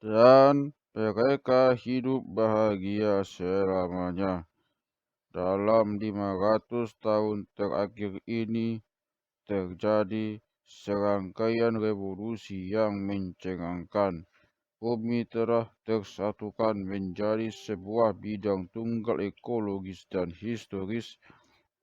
dan mereka hidup bahagia selamanya. Dalam 500 tahun terakhir ini terjadi serangkaian revolusi yang mencengangkan. Bumi telah tersatukan menjadi sebuah bidang tunggal ekologis dan historis.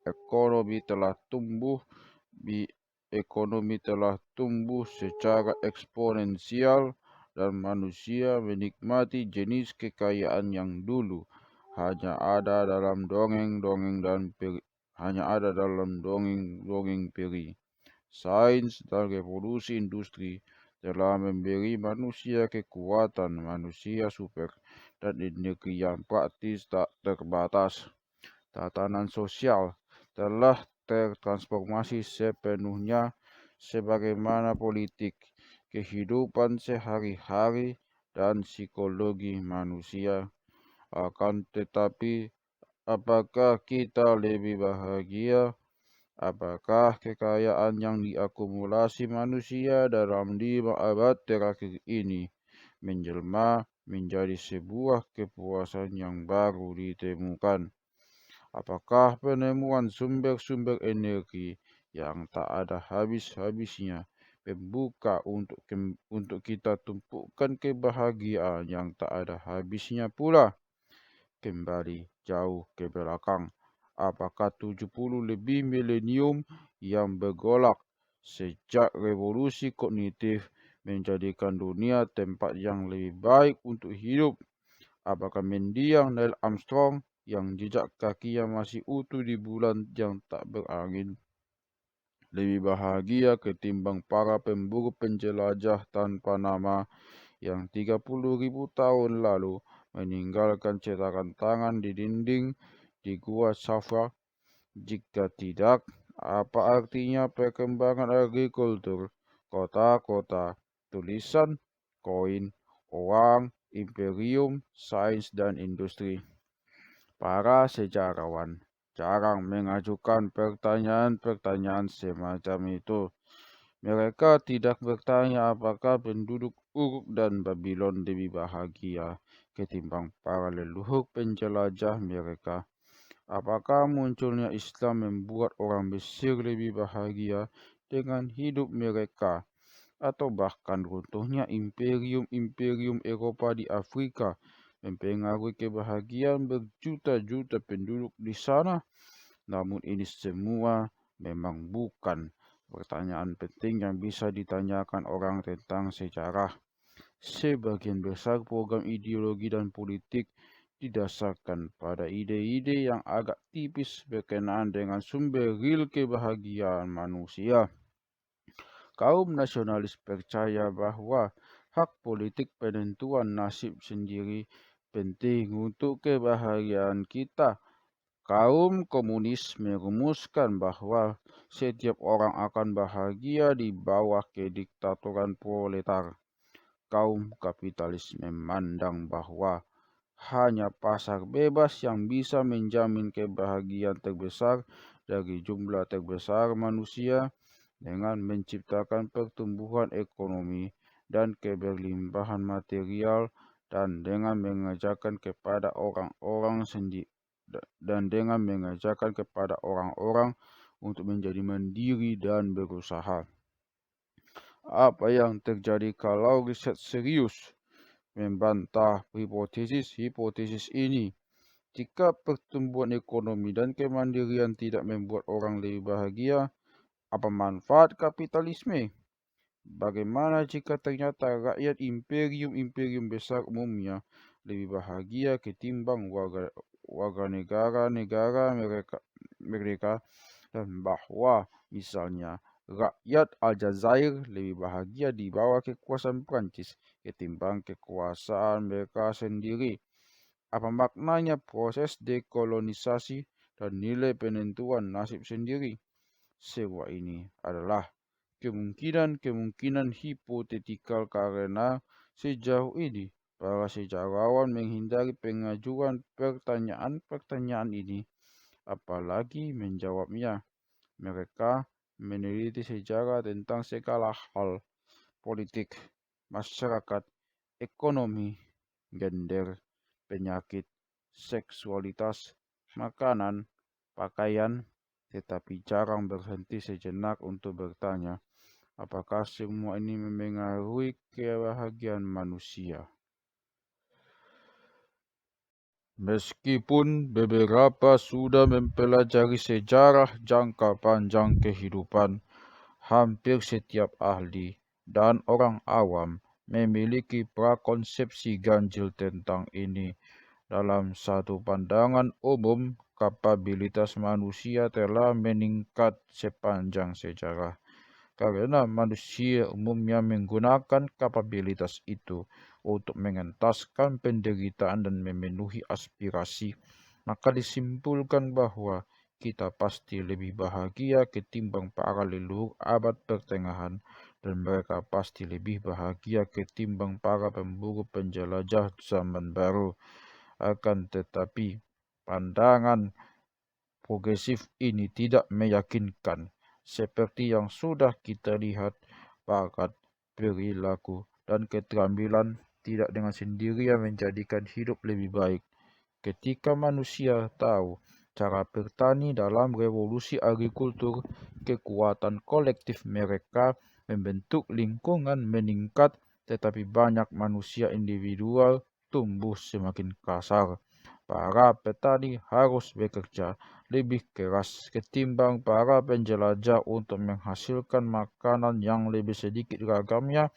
Ekonomi telah tumbuh bi Ekonomi telah tumbuh secara eksponensial dan manusia menikmati jenis kekayaan yang dulu hanya ada dalam dongeng-dongeng peri. Sains dan revolusi industri telah memberi manusia kekuatan manusia super dan energi yang praktis tak terbatas. Tatanan sosial telah tertransformasi sepenuhnya sebagaimana politik, kehidupan sehari-hari, dan psikologi manusia. Akan tetapi, apakah kita lebih bahagia? Apakah kekayaan yang diakumulasi manusia dalam 5 abad terakhir ini menjelma menjadi sebuah kepuasan yang baru ditemukan? Apakah penemuan sumber-sumber energi yang tak ada habis-habisnya membuka untuk kita tumpukan kebahagiaan yang tak ada habisnya pula? Kembali jauh ke belakang, apakah 70 lebih milenium yang bergolak sejak revolusi kognitif menjadikan dunia tempat yang lebih baik untuk hidup? Apakah mendiang Neil Armstrong yang jejak kakinya masih utuh di bulan yang tak berangin lebih bahagia ketimbang para pemburu penjelajah tanpa nama yang 30.000 tahun lalu meninggalkan cetakan tangan di dinding di Gua Safra? Jika tidak, apa artinya perkembangan agrikultur, kota-kota, tulisan, koin, uang, imperium, sains, dan industri? Para sejarawan jarang mengajukan pertanyaan-pertanyaan semacam itu. Mereka tidak bertanya apakah penduduk Uruk dan Babylon lebih bahagia ketimbang para leluhur penjelajah mereka. Apakah munculnya Islam membuat orang Mesir lebih bahagia dengan hidup mereka, atau bahkan runtuhnya imperium-imperium Eropa di Afrika mempengaruhi kebahagiaan berjuta-juta penduduk di sana? Namun ini semua memang bukan pertanyaan penting yang bisa ditanyakan orang tentang sejarah. Sebagian besar program ideologi dan politik didasarkan pada ide-ide yang agak tipis berkenaan dengan sumber real kebahagiaan manusia. Kaum nasionalis percaya bahwa hak politik penentuan nasib sendiri penting untuk kebahagiaan kita. Kaum komunis merumuskan bahwa setiap orang akan bahagia di bawah kediktatoran proletar. Kaum kapitalis memandang bahwa hanya pasar bebas yang bisa menjamin kebahagiaan terbesar dari jumlah terbesar manusia dengan menciptakan pertumbuhan ekonomi dan keberlimpahan material dan dengan mengajarkan kepada orang-orang untuk menjadi mandiri dan berusaha. Apa yang terjadi kalau riset serius membantah hipotesis ini? Jika pertumbuhan ekonomi dan kemandirian tidak membuat orang lebih bahagia, apa manfaat kapitalisme? Bagaimana jika ternyata rakyat imperium-imperium besar umumnya lebih bahagia ketimbang warga negara-negara mereka, dan bahwa misalnya rakyat Aljazair lebih bahagia di bawah kekuasaan Prancis ketimbang kekuasaan mereka sendiri? Apa maknanya proses dekolonisasi dan nilai penentuan nasib sendiri? Semua ini adalah kemungkinan hipotetikal karena sejauh ini para sejarawan menghindari pengajuan pertanyaan-pertanyaan ini, apalagi menjawabnya. Mereka meneliti sejarah tentang segala hal, politik, masyarakat, ekonomi, gender, penyakit, seksualitas, makanan, pakaian, tetapi jarang berhenti sejenak untuk bertanya, apakah semua ini memengaruhi kebahagiaan manusia? Meskipun beberapa sudah mempelajari sejarah jangka panjang kehidupan, hampir setiap ahli dan orang awam memiliki prakonsepsi ganjil tentang ini. Dalam satu pandangan umum, kapabilitas manusia telah meningkat sepanjang sejarah karena manusia umumnya menggunakan kapabilitas itu untuk mengentaskan penderitaan dan memenuhi aspirasi, maka disimpulkan bahwa kita pasti lebih bahagia ketimbang para leluhur abad pertengahan, dan mereka pasti lebih bahagia ketimbang para pemburu penjelajah zaman baru. Akan tetapi, pandangan progresif ini tidak meyakinkan. Seperti yang sudah kita lihat, bakat, perilaku, dan keterampilan tidak dengan sendirinya menjadikan hidup lebih baik. Ketika manusia tahu cara bertani dalam revolusi agrikultur, kekuatan kolektif mereka membentuk lingkungan meningkat, tetapi banyak manusia individual tumbuh semakin kasar. Para petani harus bekerja lebih keras ketimbang para penjelajah untuk menghasilkan makanan yang lebih sedikit ragamnya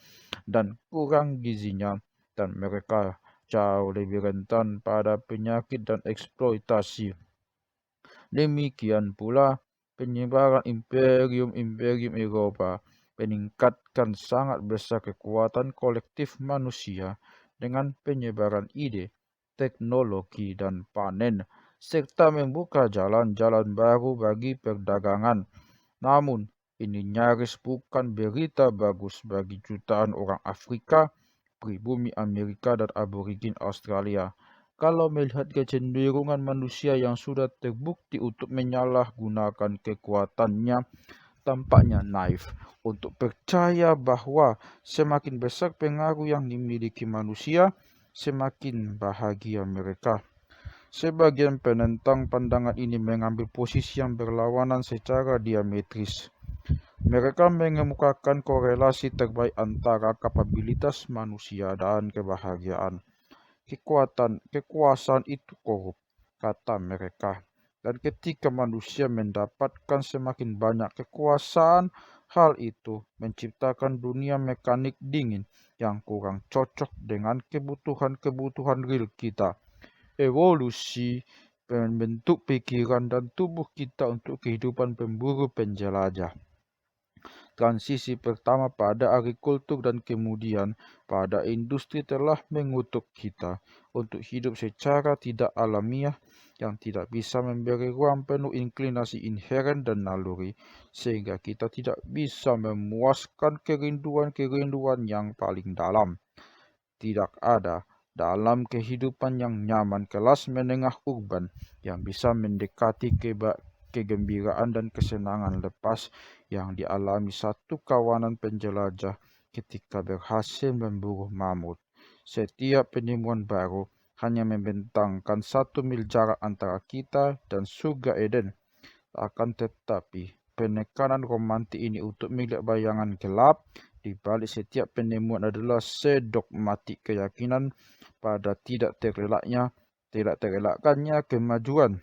dan kurang gizinya, dan mereka jauh lebih rentan pada penyakit dan eksploitasi. Demikian pula, penyebaran imperium-imperium Eropa meningkatkan sangat besar kekuatan kolektif manusia dengan penyebaran ide, teknologi, dan panen, serta membuka jalan-jalan baru bagi perdagangan. Namun, ini nyaris bukan berita bagus bagi jutaan orang Afrika, pribumi Amerika, dan aborigin Australia. Kalau melihat kecenderungan manusia yang sudah terbukti untuk menyalahgunakan kekuatannya, tampaknya naif untuk percaya bahwa semakin besar pengaruh yang dimiliki manusia, semakin bahagia mereka. Sebagian penentang pandangan ini mengambil posisi yang berlawanan secara diametris. Mereka mengemukakan korelasi terbaik antara kapabilitas manusia dan kebahagiaan. Kekuasaan itu korup, kata mereka. Dan ketika manusia mendapatkan semakin banyak kekuasaan, hal itu menciptakan dunia mekanik dingin yang kurang cocok dengan kebutuhan-kebutuhan real kita. Evolusi membentuk pikiran dan tubuh kita untuk kehidupan pemburu penjelajah. Transisi pertama pada agrikultur dan kemudian pada industri telah mengutuk kita untuk hidup secara tidak alamiah yang tidak bisa memberi ruang penuh inklinasi inheren dan naluri, sehingga kita tidak bisa memuaskan kerinduan-kerinduan yang paling dalam. Tidak ada dalam kehidupan yang nyaman kelas menengah urban yang bisa mendekati kegembiraan dan kesenangan lepas yang dialami satu kawanan penjelajah ketika berhasil memburu mamut. Setiap penemuan baru hanya membentangkan 1 mil jarak antara kita dan surga Eden. Akan tetapi, penekanan romantik ini untuk melihat bayangan gelap di balik setiap penemuan adalah sedogmatik keyakinan pada tidak terelakkannya kemajuan.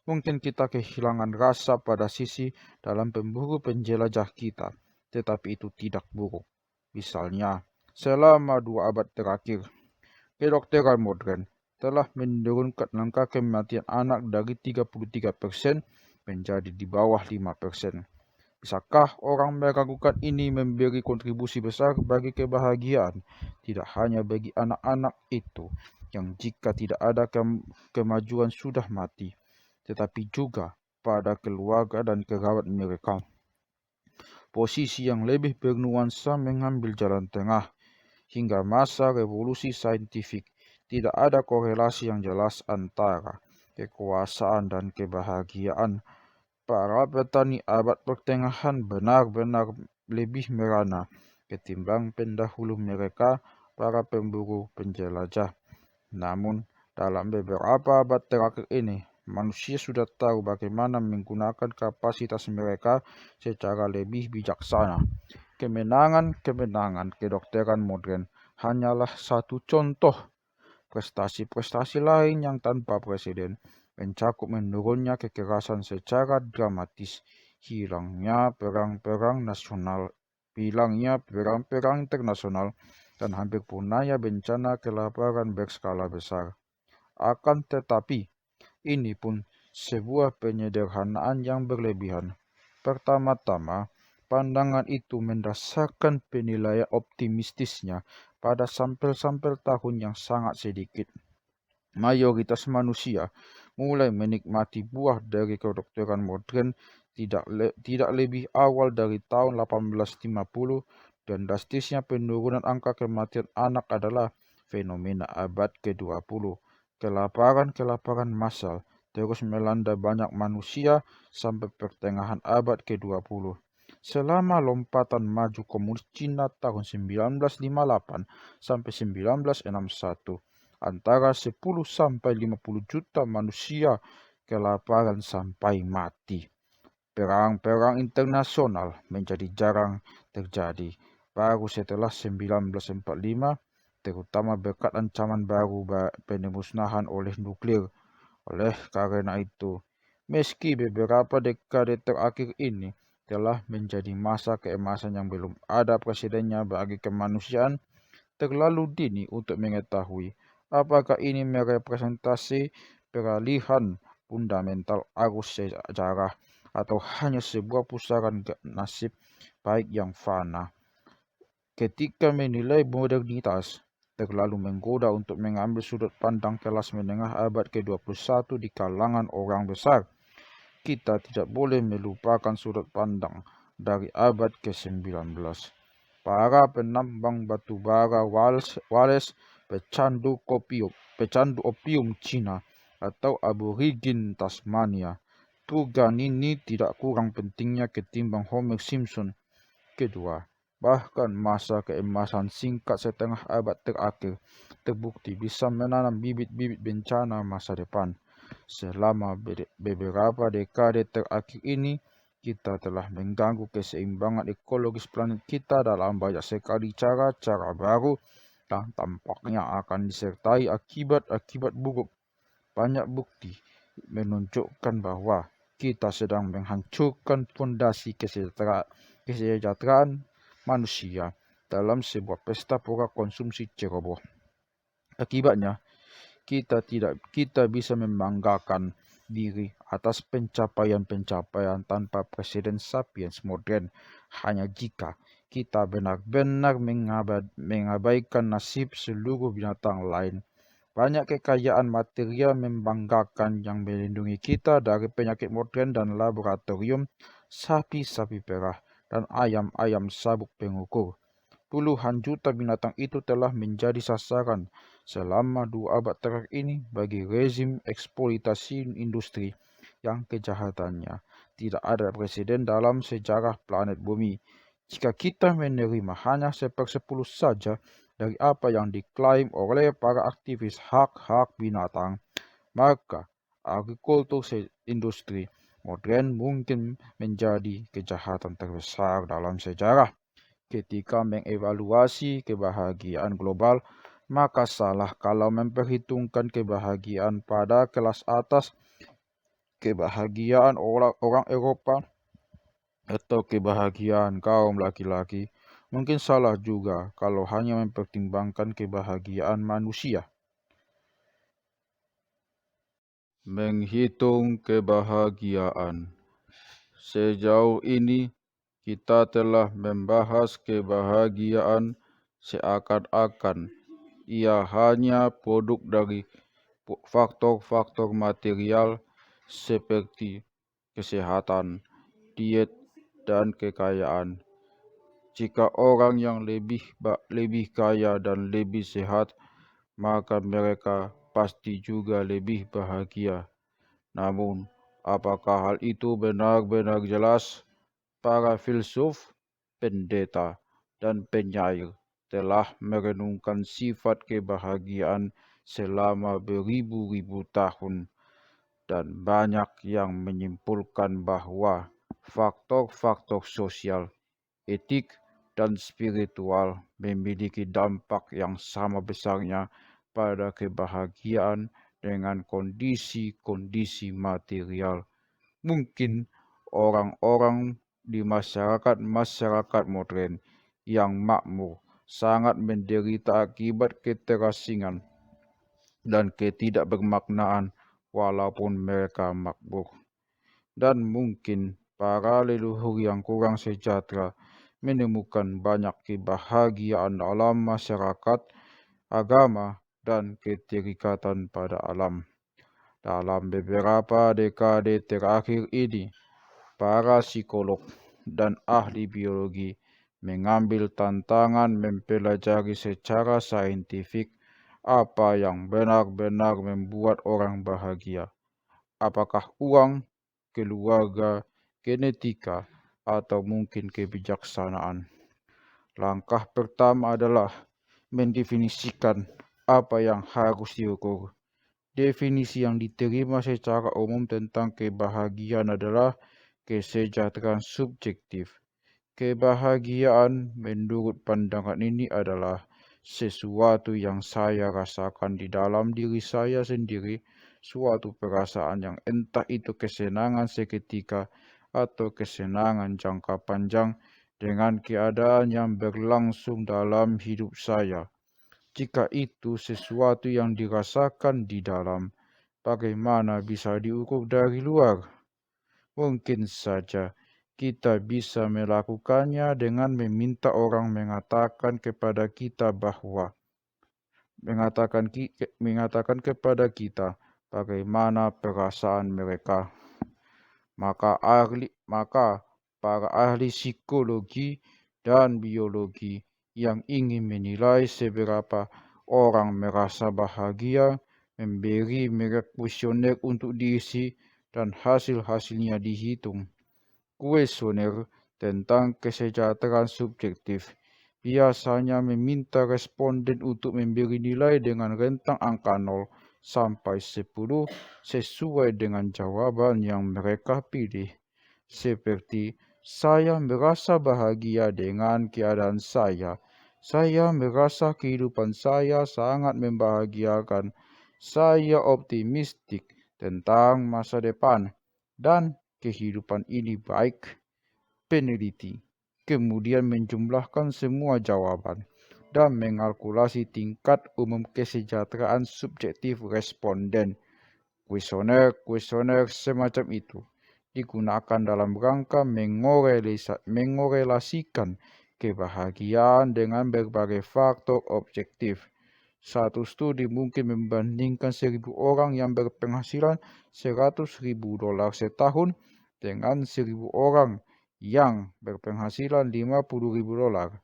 Mungkin kita kehilangan rasa pada sisi dalam pemburu penjelajah kita, tetapi itu tidak buruk. Misalnya, selama 2 abad terakhir, kedokteran modern telah menurunkan angka kematian anak dari 33% menjadi di bawah 5%. Bisakah orang meragukan ini memberi kontribusi besar bagi kebahagiaan, tidak hanya bagi anak-anak itu yang jika tidak ada kemajuan sudah mati, tetapi juga pada keluarga dan kerabat mereka. Posisi yang lebih bernuansa mengambil jalan tengah. Hingga masa revolusi saintifik, tidak ada korelasi yang jelas antara kekuasaan dan kebahagiaan. Para petani abad pertengahan benar-benar lebih merana ketimbang pendahulu mereka para pemburu penjelajah. Namun, dalam beberapa abad terakhir ini, manusia sudah tahu bagaimana menggunakan kapasitas mereka secara lebih bijaksana. Kemenangan-kemenangan kedokteran modern hanyalah satu contoh. Prestasi-prestasi lain yang tanpa presiden mencakup menurunnya kekerasan secara dramatis, hilangnya perang-perang internasional, dan hampir punahnya bencana kelaparan berskala besar. Akan tetapi, ini pun sebuah penyederhanaan yang berlebihan. Pertama-tama, pandangan itu mendasarkan penilaian optimistisnya pada sampel-sampel tahun yang sangat sedikit. Mayoritas manusia mulai menikmati buah dari kedokteran modern tidak lebih awal dari tahun 1850, dan drastisnya penurunan angka kematian anak adalah fenomena abad ke-20. Kelaparan massal terus melanda banyak manusia sampai pertengahan abad ke-20. Selama lompatan maju komunis Cina tahun 1958 sampai 1961, antara 10 sampai 50 juta manusia kelaparan sampai mati. Perang-perang internasional menjadi jarang terjadi baru setelah 1945, terutama berkat ancaman baru pemusnahan oleh nuklir. Oleh karena itu, meski beberapa dekade terakhir ini telah menjadi masa keemasan yang belum ada presidennya bagi kemanusiaan, terlalu dini untuk mengetahui apakah ini merepresentasi peralihan fundamental arus sejarah atau hanya sebuah pusaran nasib baik yang fana. Ketika menilai modernitas, terlalu menggoda untuk mengambil sudut pandang kelas menengah abad ke-21 di kalangan orang besar. Kita tidak boleh melupakan sudut pandang dari abad ke-19. Para penambang batu bara Wales, pecandu opium Cina, atau aborigin Tasmania. Tugas ini tidak kurang pentingnya ketimbang Homer Simpson. Kedua, bahkan masa keemasan singkat setengah abad terakhir terbukti bisa menanam bibit-bibit bencana masa depan. Selama beberapa dekade terakhir ini, kita telah mengganggu keseimbangan ekologis planet kita dalam banyak sekali cara-cara baru dan tampaknya akan disertai akibat-akibat buruk. Banyak bukti menunjukkan bahwa kita sedang menghancurkan fondasi kesejahteraan manusia dalam sebuah pesta pora konsumsi ceroboh. Akibatnya, kita bisa membanggakan diri atas pencapaian-pencapaian tanpa presiden sapiens modern hanya jika kita benar-benar mengabaikan nasib seluruh binatang lain. Banyak kekayaan material membanggakan yang melindungi kita dari penyakit modern dan laboratorium, sapi-sapi perah, dan ayam-ayam sabuk pengukur. Puluhan juta binatang itu telah menjadi sasaran selama 2 abad terakhir ini bagi rezim eksploitasi industri yang kejahatannya tidak ada presiden dalam sejarah planet bumi. Jika kita menerima hanya 1/10 saja dari apa yang diklaim oleh para aktivis hak-hak binatang, maka agrikultur industri modern mungkin menjadi kejahatan terbesar dalam sejarah. Ketika mengevaluasi kebahagiaan global, maka salah kalau memperhitungkan kebahagiaan pada kelas atas, kebahagiaan orang Eropa, atau kebahagiaan kaum laki-laki. Mungkin salah juga kalau hanya mempertimbangkan kebahagiaan manusia. Menghitung kebahagiaan. Sejauh ini, kita telah membahas kebahagiaan seakan-akan ia hanya produk dari faktor-faktor material seperti kesehatan, diet, dan kekayaan. Jika orang yang lebih kaya dan lebih sehat, maka mereka pasti juga lebih bahagia. Namun, apakah hal itu benar-benar jelas? Para filsuf, pendeta, dan penyair telah merenungkan sifat kebahagiaan selama beribu-ribu tahun, dan banyak yang menyimpulkan bahwa faktor-faktor sosial, etik, dan spiritual memiliki dampak yang sama besarnya pada kebahagiaan dengan kondisi-kondisi material. Mungkin orang-orang di masyarakat modern yang makmur sangat menderita akibat keterasingan dan ketidakbermaknaan walaupun mereka makmur. Dan mungkin para leluhur yang kurang sejahtera menemukan banyak kebahagiaan dalam masyarakat, agama, dan keterikatan pada alam. Dalam beberapa dekade terakhir ini, para psikolog dan ahli biologi mengambil tantangan mempelajari secara saintifik apa yang benar-benar membuat orang bahagia. Apakah uang, keluarga, genetika, atau mungkin kebijaksanaan? Langkah pertama adalah mendefinisikan apa yang harus diukur. Definisi yang diterima secara umum tentang kebahagiaan adalah kesejahteraan subjektif. Kebahagiaan menurut pandangan ini adalah sesuatu yang saya rasakan di dalam diri saya sendiri, suatu perasaan yang entah itu kesenangan seketika atau kesenangan jangka panjang dengan keadaan yang berlangsung dalam hidup saya. Jika itu sesuatu yang dirasakan di dalam, bagaimana bisa diukur dari luar? Mungkin saja kita bisa melakukannya dengan meminta orang mengatakan kepada kita bagaimana perasaan mereka. Maka para ahli psikologi dan biologi yang ingin menilai seberapa orang merasa bahagia memberi merek kuesioner untuk diisi dan hasil-hasilnya dihitung. Kuesioner tentang kesejahteraan subjektif biasanya meminta responden untuk memberi nilai dengan rentang angka 0 sampai 10 sesuai dengan jawaban yang mereka pilih. Seperti, saya merasa bahagia dengan keadaan saya. Saya merasa kehidupan saya sangat membahagiakan. Saya optimistik tentang masa depan. Dan kehidupan ini baik. Peneliti kemudian menjumlahkan semua jawaban dan mengalkulasi tingkat umum kesejahteraan subjektif responden. Kuesioner semacam itu digunakan dalam rangka mengorelasikan kebahagiaan dengan berbagai faktor objektif. Satu studi mungkin membandingkan 1.000 orang yang berpenghasilan $100.000 setahun dengan 1.000 orang yang berpenghasilan $50.000.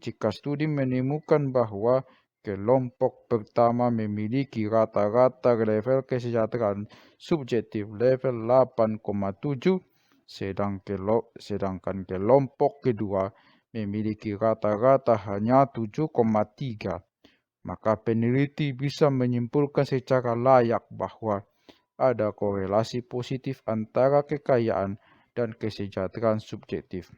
Jika studi menemukan bahwa kelompok pertama memiliki rata-rata level kesejahteraan subjektif level 8,7, sedangkan kelompok kedua memiliki rata-rata hanya 7,3. Maka peneliti bisa menyimpulkan secara layak bahwa ada korelasi positif antara kekayaan dan kesejahteraan subjektif.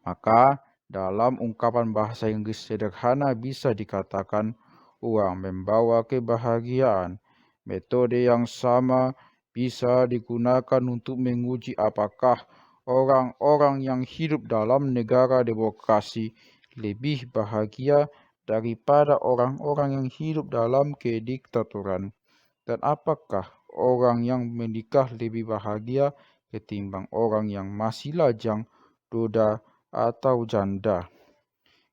Maka dalam ungkapan bahasa Inggris sederhana bisa dikatakan uang membawa kebahagiaan. Metode yang sama bisa digunakan untuk menguji apakah orang-orang yang hidup dalam negara demokrasi lebih bahagia daripada orang-orang yang hidup dalam kediktaturan. Dan apakah orang yang menikah lebih bahagia ketimbang orang yang masih lajang, duda, atau janda.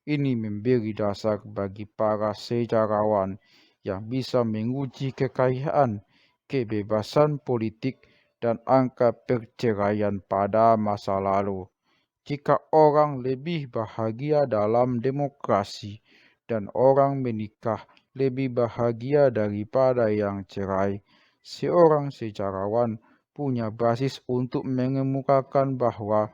Ini memberi dasar bagi para sejarawan yang bisa menguji kekayaan, kebebasan politik, dan angka perceraian pada masa lalu. Jika orang lebih bahagia dalam demokrasi dan orang menikah lebih bahagia daripada yang cerai, seorang sejarawan punya basis untuk mengemukakan bahwa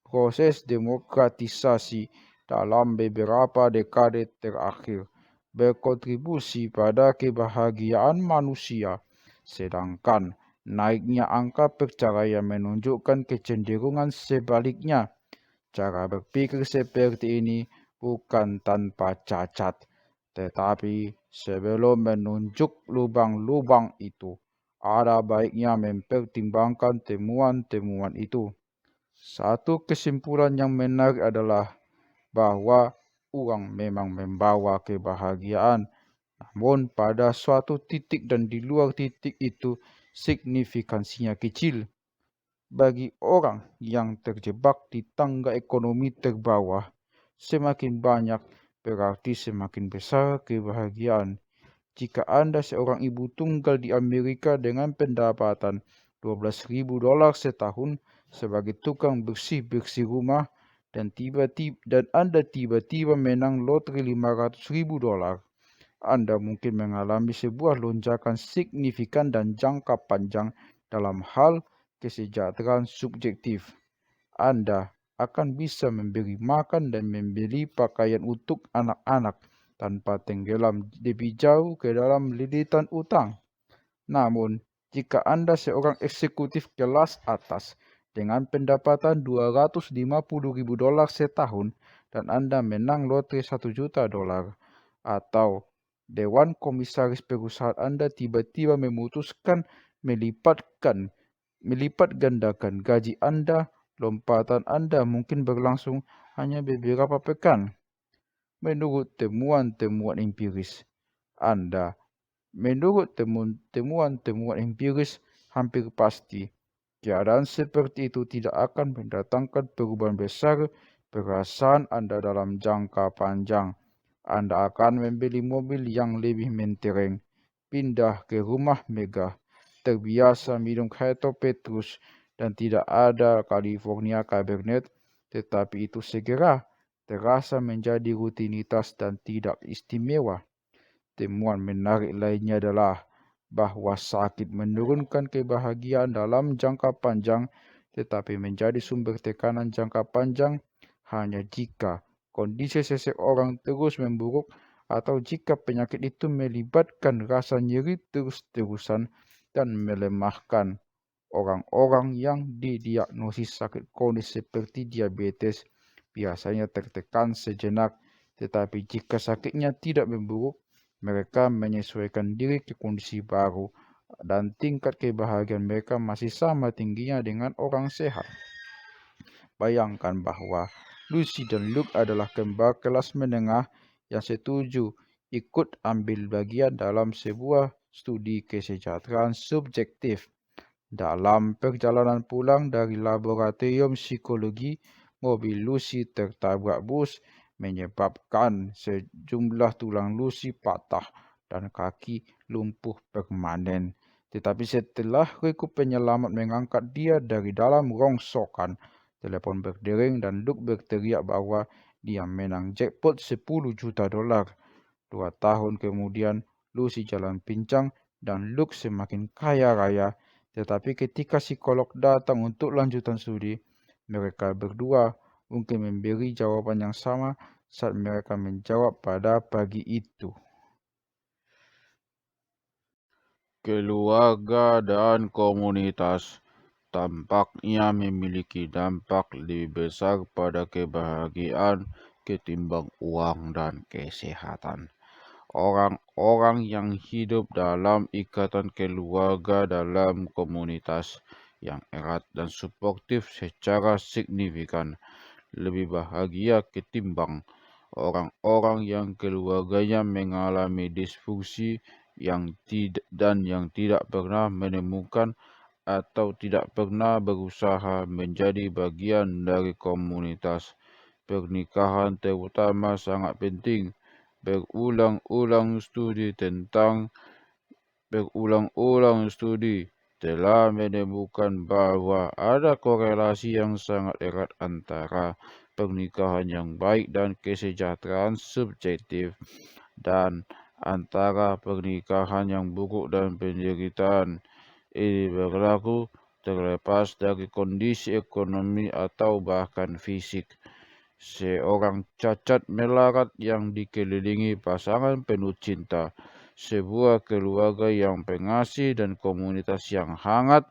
proses demokratisasi dalam beberapa dekade terakhir berkontribusi pada kebahagiaan manusia, sedangkan naiknya angka perceraian menunjukkan kecenderungan sebaliknya. Cara berpikir seperti ini bukan tanpa cacat, tetapi sebelum menunjuk lubang-lubang itu, ada baiknya mempertimbangkan temuan-temuan itu. Satu kesimpulan yang menarik adalah bahwa uang memang membawa kebahagiaan, namun pada suatu titik dan di luar titik itu signifikansinya kecil. Bagi orang yang terjebak di tangga ekonomi terbawah, semakin banyak berarti semakin besar kebahagiaan. Jika Anda seorang ibu tunggal di Amerika dengan pendapatan $12.000 setahun sebagai tukang bersih-bersih rumah dan Anda tiba-tiba menang lotre $500.000, Anda mungkin mengalami sebuah lonjakan signifikan dan jangka panjang dalam hal kesejahteraan subjektif. Anda akan bisa memberi makan dan membeli pakaian untuk anak-anak tanpa tenggelam lebih jauh ke dalam lilitan utang. Namun, jika Anda seorang eksekutif kelas atas dengan pendapatan $250.000 setahun dan Anda menang lotre $1 juta, atau Dewan Komisaris perusahaan Anda tiba-tiba memutuskan melipat gandakan gaji Anda, lompatan Anda mungkin berlangsung hanya beberapa pekan. Menurut temuan-temuan empiris hampir pasti, keadaan seperti itu tidak akan mendatangkan perubahan besar perasaan Anda dalam jangka panjang. Anda akan membeli mobil yang lebih mentereng, pindah ke rumah megah, terbiasa minum Hato Petrus, dan tidak ada California Cabernet, tetapi itu segera terasa menjadi rutinitas dan tidak istimewa. Temuan menarik lainnya adalah bahwa sakit menurunkan kebahagiaan dalam jangka panjang, tetapi menjadi sumber tekanan jangka panjang hanya jika kondisi seseorang terus memburuk atau jika penyakit itu melibatkan rasa nyeri terus-terusan dan melemahkan. Orang-orang yang didiagnosis sakit kronis seperti diabetes biasanya tertekan sejenak, tetapi jika sakitnya tidak memburuk, mereka menyesuaikan diri ke kondisi baru dan tingkat kebahagiaan mereka masih sama tingginya dengan orang sehat. Bayangkan bahwa Lucy dan Luke adalah kembar kelas menengah yang setuju ikut ambil bagian dalam sebuah studi kesejahteraan subjektif. Dalam perjalanan pulang dari laboratorium psikologi, mobil Lucy tertabrak bus menyebabkan sejumlah tulang Lucy patah dan kaki lumpuh permanen. Tetapi setelah kru penyelamat mengangkat dia dari dalam rongsokan, telepon berdering dan Luke berteriak bahwa dia menang jackpot $10 juta. 2 tahun kemudian, Lucy jalan pincang dan Luke semakin kaya raya. Tetapi ketika psikolog datang untuk lanjutan studi, mereka berdua mungkin memberi jawaban yang sama saat mereka menjawab pada pagi itu. Keluarga dan komunitas tampaknya memiliki dampak lebih besar pada kebahagiaan ketimbang uang dan kesehatan. Orang-orang yang hidup dalam ikatan keluarga dalam komunitas yang erat dan suportif secara signifikan lebih bahagia ketimbang orang-orang yang keluarganya mengalami disfungsi yang tidak pernah menemukan atau tidak pernah berusaha menjadi bagian dari komunitas. Pernikahan terutama sangat penting. Berulang-ulang studi telah menemukan bahwa ada korelasi yang sangat erat antara pernikahan yang baik dan kesejahteraan subjektif, dan antara pernikahan yang buruk dan penderitaan. Ini berlaku terlepas dari kondisi ekonomi atau bahkan fisik. seorang cacat melarat yang dikelilingi pasangan penuh cinta, sebuah keluarga yang pengasih dan komunitas yang hangat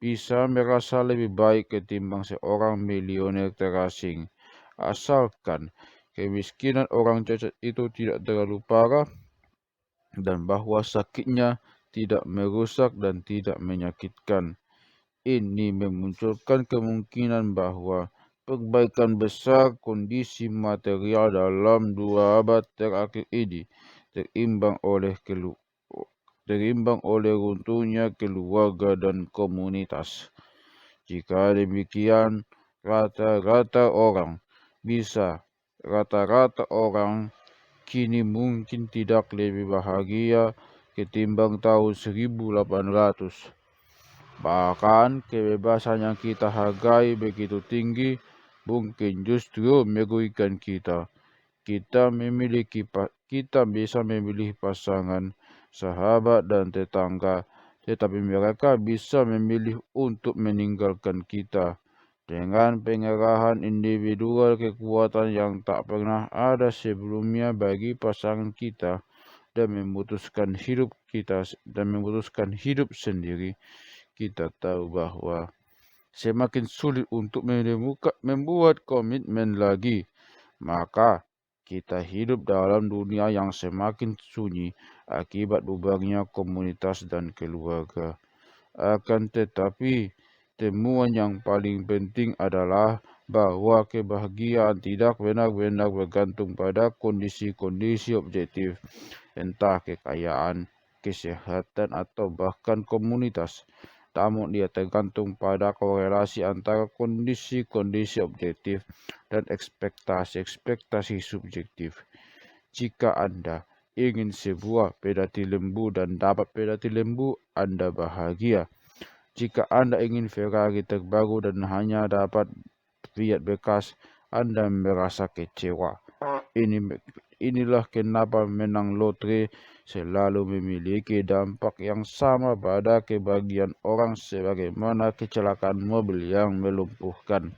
bisa merasa lebih baik ketimbang seorang milioner terasing. Asalkan kemiskinan orang cacat itu tidak terlalu parah dan bahwa sakitnya tidak merusak dan tidak menyakitkan. Ini memunculkan kemungkinan bahwa perbaikan besar kondisi material dalam 2 abad terakhir ini terimbang oleh runtuhnya keluarga dan komunitas. Jika demikian, rata-rata orang kini mungkin tidak lebih bahagia ketimbang tahun 1800. Bahkan kebebasan yang kita hargai begitu tinggi mungkin justru merugikan kita. Kita bisa memilih pasangan, sahabat, dan tetangga, tetapi mereka bisa memilih untuk meninggalkan kita. Dengan pengerahan individual, kekuatan yang tak pernah ada sebelumnya bagi pasangan kita dan memutuskan hidup sendiri, kita tahu bahwa semakin sulit untuk membuat komitmen lagi. Maka kita hidup dalam dunia yang semakin sunyi akibat bubarnya komunitas dan keluarga. Akan tetapi, temuan yang paling penting adalah bahwa kebahagiaan tidak benar-benar bergantung pada kondisi-kondisi objektif, entah kekayaan, kesehatan, atau bahkan komunitas. Namun ia tergantung pada korelasi antara kondisi-kondisi objektif dan ekspektasi-ekspektasi subjektif. Jika Anda ingin sebuah pedati lembu dan dapat pedati lembu, Anda bahagia. Jika Anda ingin Ferrari terbaru dan hanya dapat Fiat bekas, Anda merasa kecewa. Inilah kenapa menang lotre selalu memiliki dampak yang sama pada kebahagiaan orang sebagaimana kecelakaan mobil yang melumpuhkan.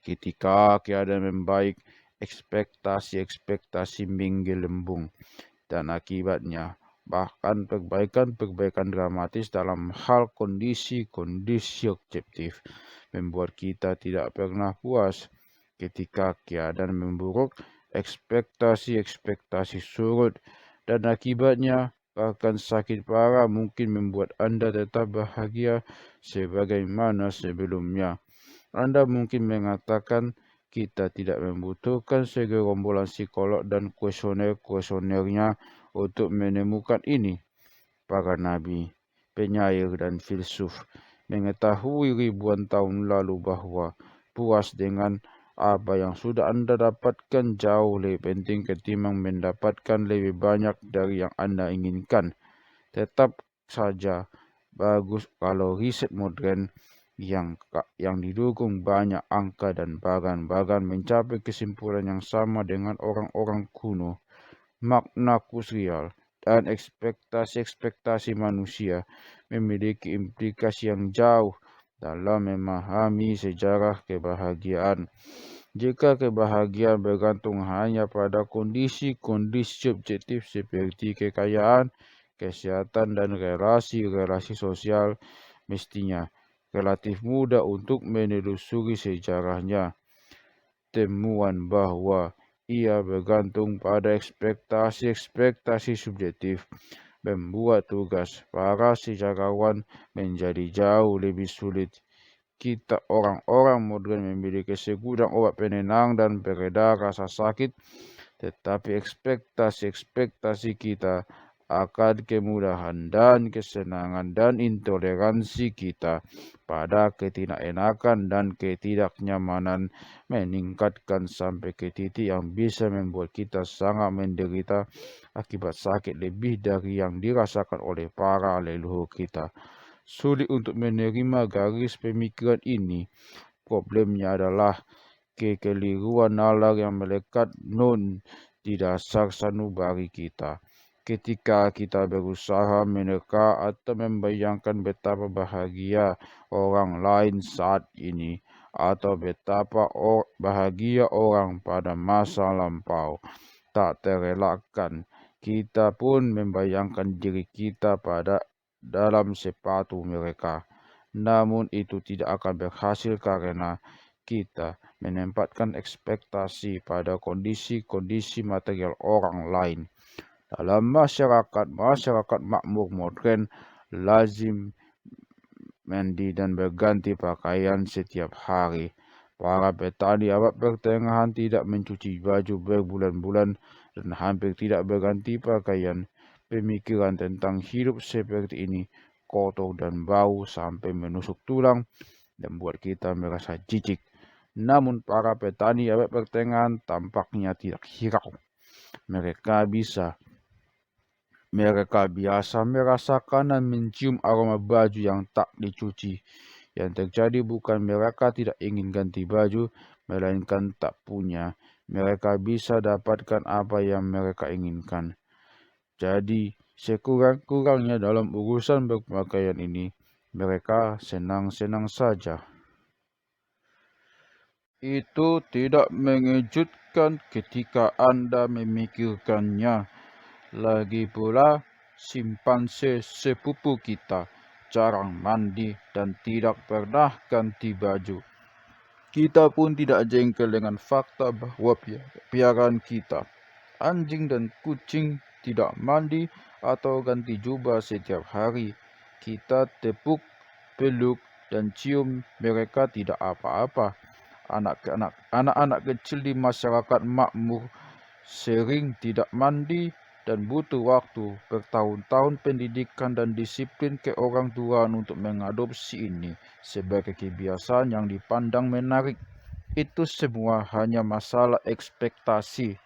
Ketika keadaan membaik, ekspektasi-ekspektasi menggelembung, dan akibatnya bahkan perbaikan-perbaikan dramatis dalam hal kondisi-kondisi objektif membuat kita tidak pernah puas. Ketika keadaan memburuk, ekspektasi-ekspektasi surut, dan akibatnya bahkan sakit parah mungkin membuat Anda tetap bahagia sebagaimana sebelumnya. Anda mungkin mengatakan kita tidak membutuhkan segerombolan psikolog dan kuesioner-kuesionernya untuk menemukan ini. Para nabi, penyair, dan filsuf mengetahui ribuan tahun lalu bahwa puas dengan apa yang sudah Anda dapatkan jauh lebih penting ketimbang mendapatkan lebih banyak dari yang Anda inginkan. Tetap saja bagus kalau riset modern yang didukung banyak angka dan bagan mencapai kesimpulan yang sama dengan orang-orang kuno. Makna krusial dan ekspektasi-ekspektasi manusia memiliki implikasi yang jauh dalam memahami sejarah kebahagiaan. Jika kebahagiaan bergantung hanya pada kondisi-kondisi objektif seperti kekayaan, kesehatan, dan relasi-relasi sosial, mestinya relatif mudah untuk menelusuri sejarahnya. Temuan bahwa ia bergantung pada ekspektasi-ekspektasi subjektif membuat tugas para sejarawan menjadi jauh lebih sulit. Kita orang-orang modern memiliki segudang obat penenang dan pereda rasa sakit, tetapi ekspektasi-ekspektasi kita akan kemudahan dan kesenangan dan intoleransi kita pada ketidakenakan dan ketidaknyamanan meningkatkan sampai ke titik yang bisa membuat kita sangat menderita akibat sakit lebih dari yang dirasakan oleh para leluhur kita. Sulit untuk menerima garis pemikiran ini. Problemnya adalah kekeliruan nalar yang melekat di dasar sanubari kita. Ketika kita berusaha menerka atau membayangkan betapa bahagia orang lain saat ini, atau betapa bahagia orang pada masa lampau. Tak terelakkan, kita pun membayangkan diri kita pada dalam sepatu mereka. Namun itu tidak akan berhasil karena kita menempatkan ekspektasi pada kondisi-kondisi material orang lain. Dalam masyarakat makmur modern, lazim mandi dan berganti pakaian setiap hari. Para petani abad pertengahan tidak mencuci baju berbulan-bulan dan hampir tidak berganti pakaian. Pemikiran tentang hidup seperti ini kotor dan bau sampai menusuk tulang dan buat kita merasa jijik. Namun para petani abad pertengahan tampaknya tidak hirau. Mereka biasa merasakan dan mencium aroma baju yang tak dicuci. Yang terjadi bukan mereka tidak ingin ganti baju, melainkan tak punya. Mereka bisa dapatkan apa yang mereka inginkan. Jadi, sekurang-kurangnya dalam urusan berpakaian ini, mereka senang-senang saja. Itu tidak mengejutkan ketika Anda memikirkannya. Lagi pula, simpanse sepupu kita jarang mandi dan tidak pernah ganti baju. Kita pun tidak jengkel dengan fakta bahwa piaraan kita, anjing dan kucing, tidak mandi atau ganti jubah setiap hari. Kita tepuk, peluk, dan cium mereka tidak apa-apa. Anak-anak kecil di masyarakat makmur sering tidak mandi dan butuh waktu bertahun-tahun pendidikan dan disiplin ke orang tua untuk mengadopsi ini sebagai kebiasaan yang dipandang menarik. Itu semua hanya masalah ekspektasi.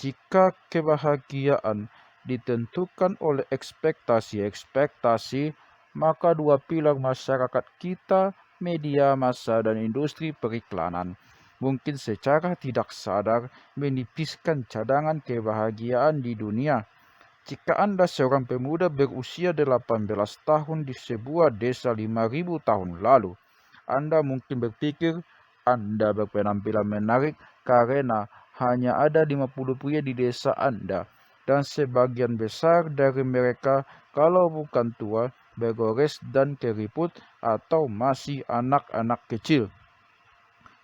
Jika kebahagiaan ditentukan oleh ekspektasi, maka dua pilar masyarakat kita, media massa dan industri periklanan, mungkin secara tidak sadar menipiskan cadangan kebahagiaan di dunia. Jika Anda seorang pemuda berusia 18 tahun di sebuah desa 5.000 tahun lalu, Anda mungkin berpikir Anda berpenampilan menarik karena hanya ada 50 pria di desa Anda, dan sebagian besar dari mereka, kalau bukan tua, bergores dan keriput atau masih anak-anak kecil.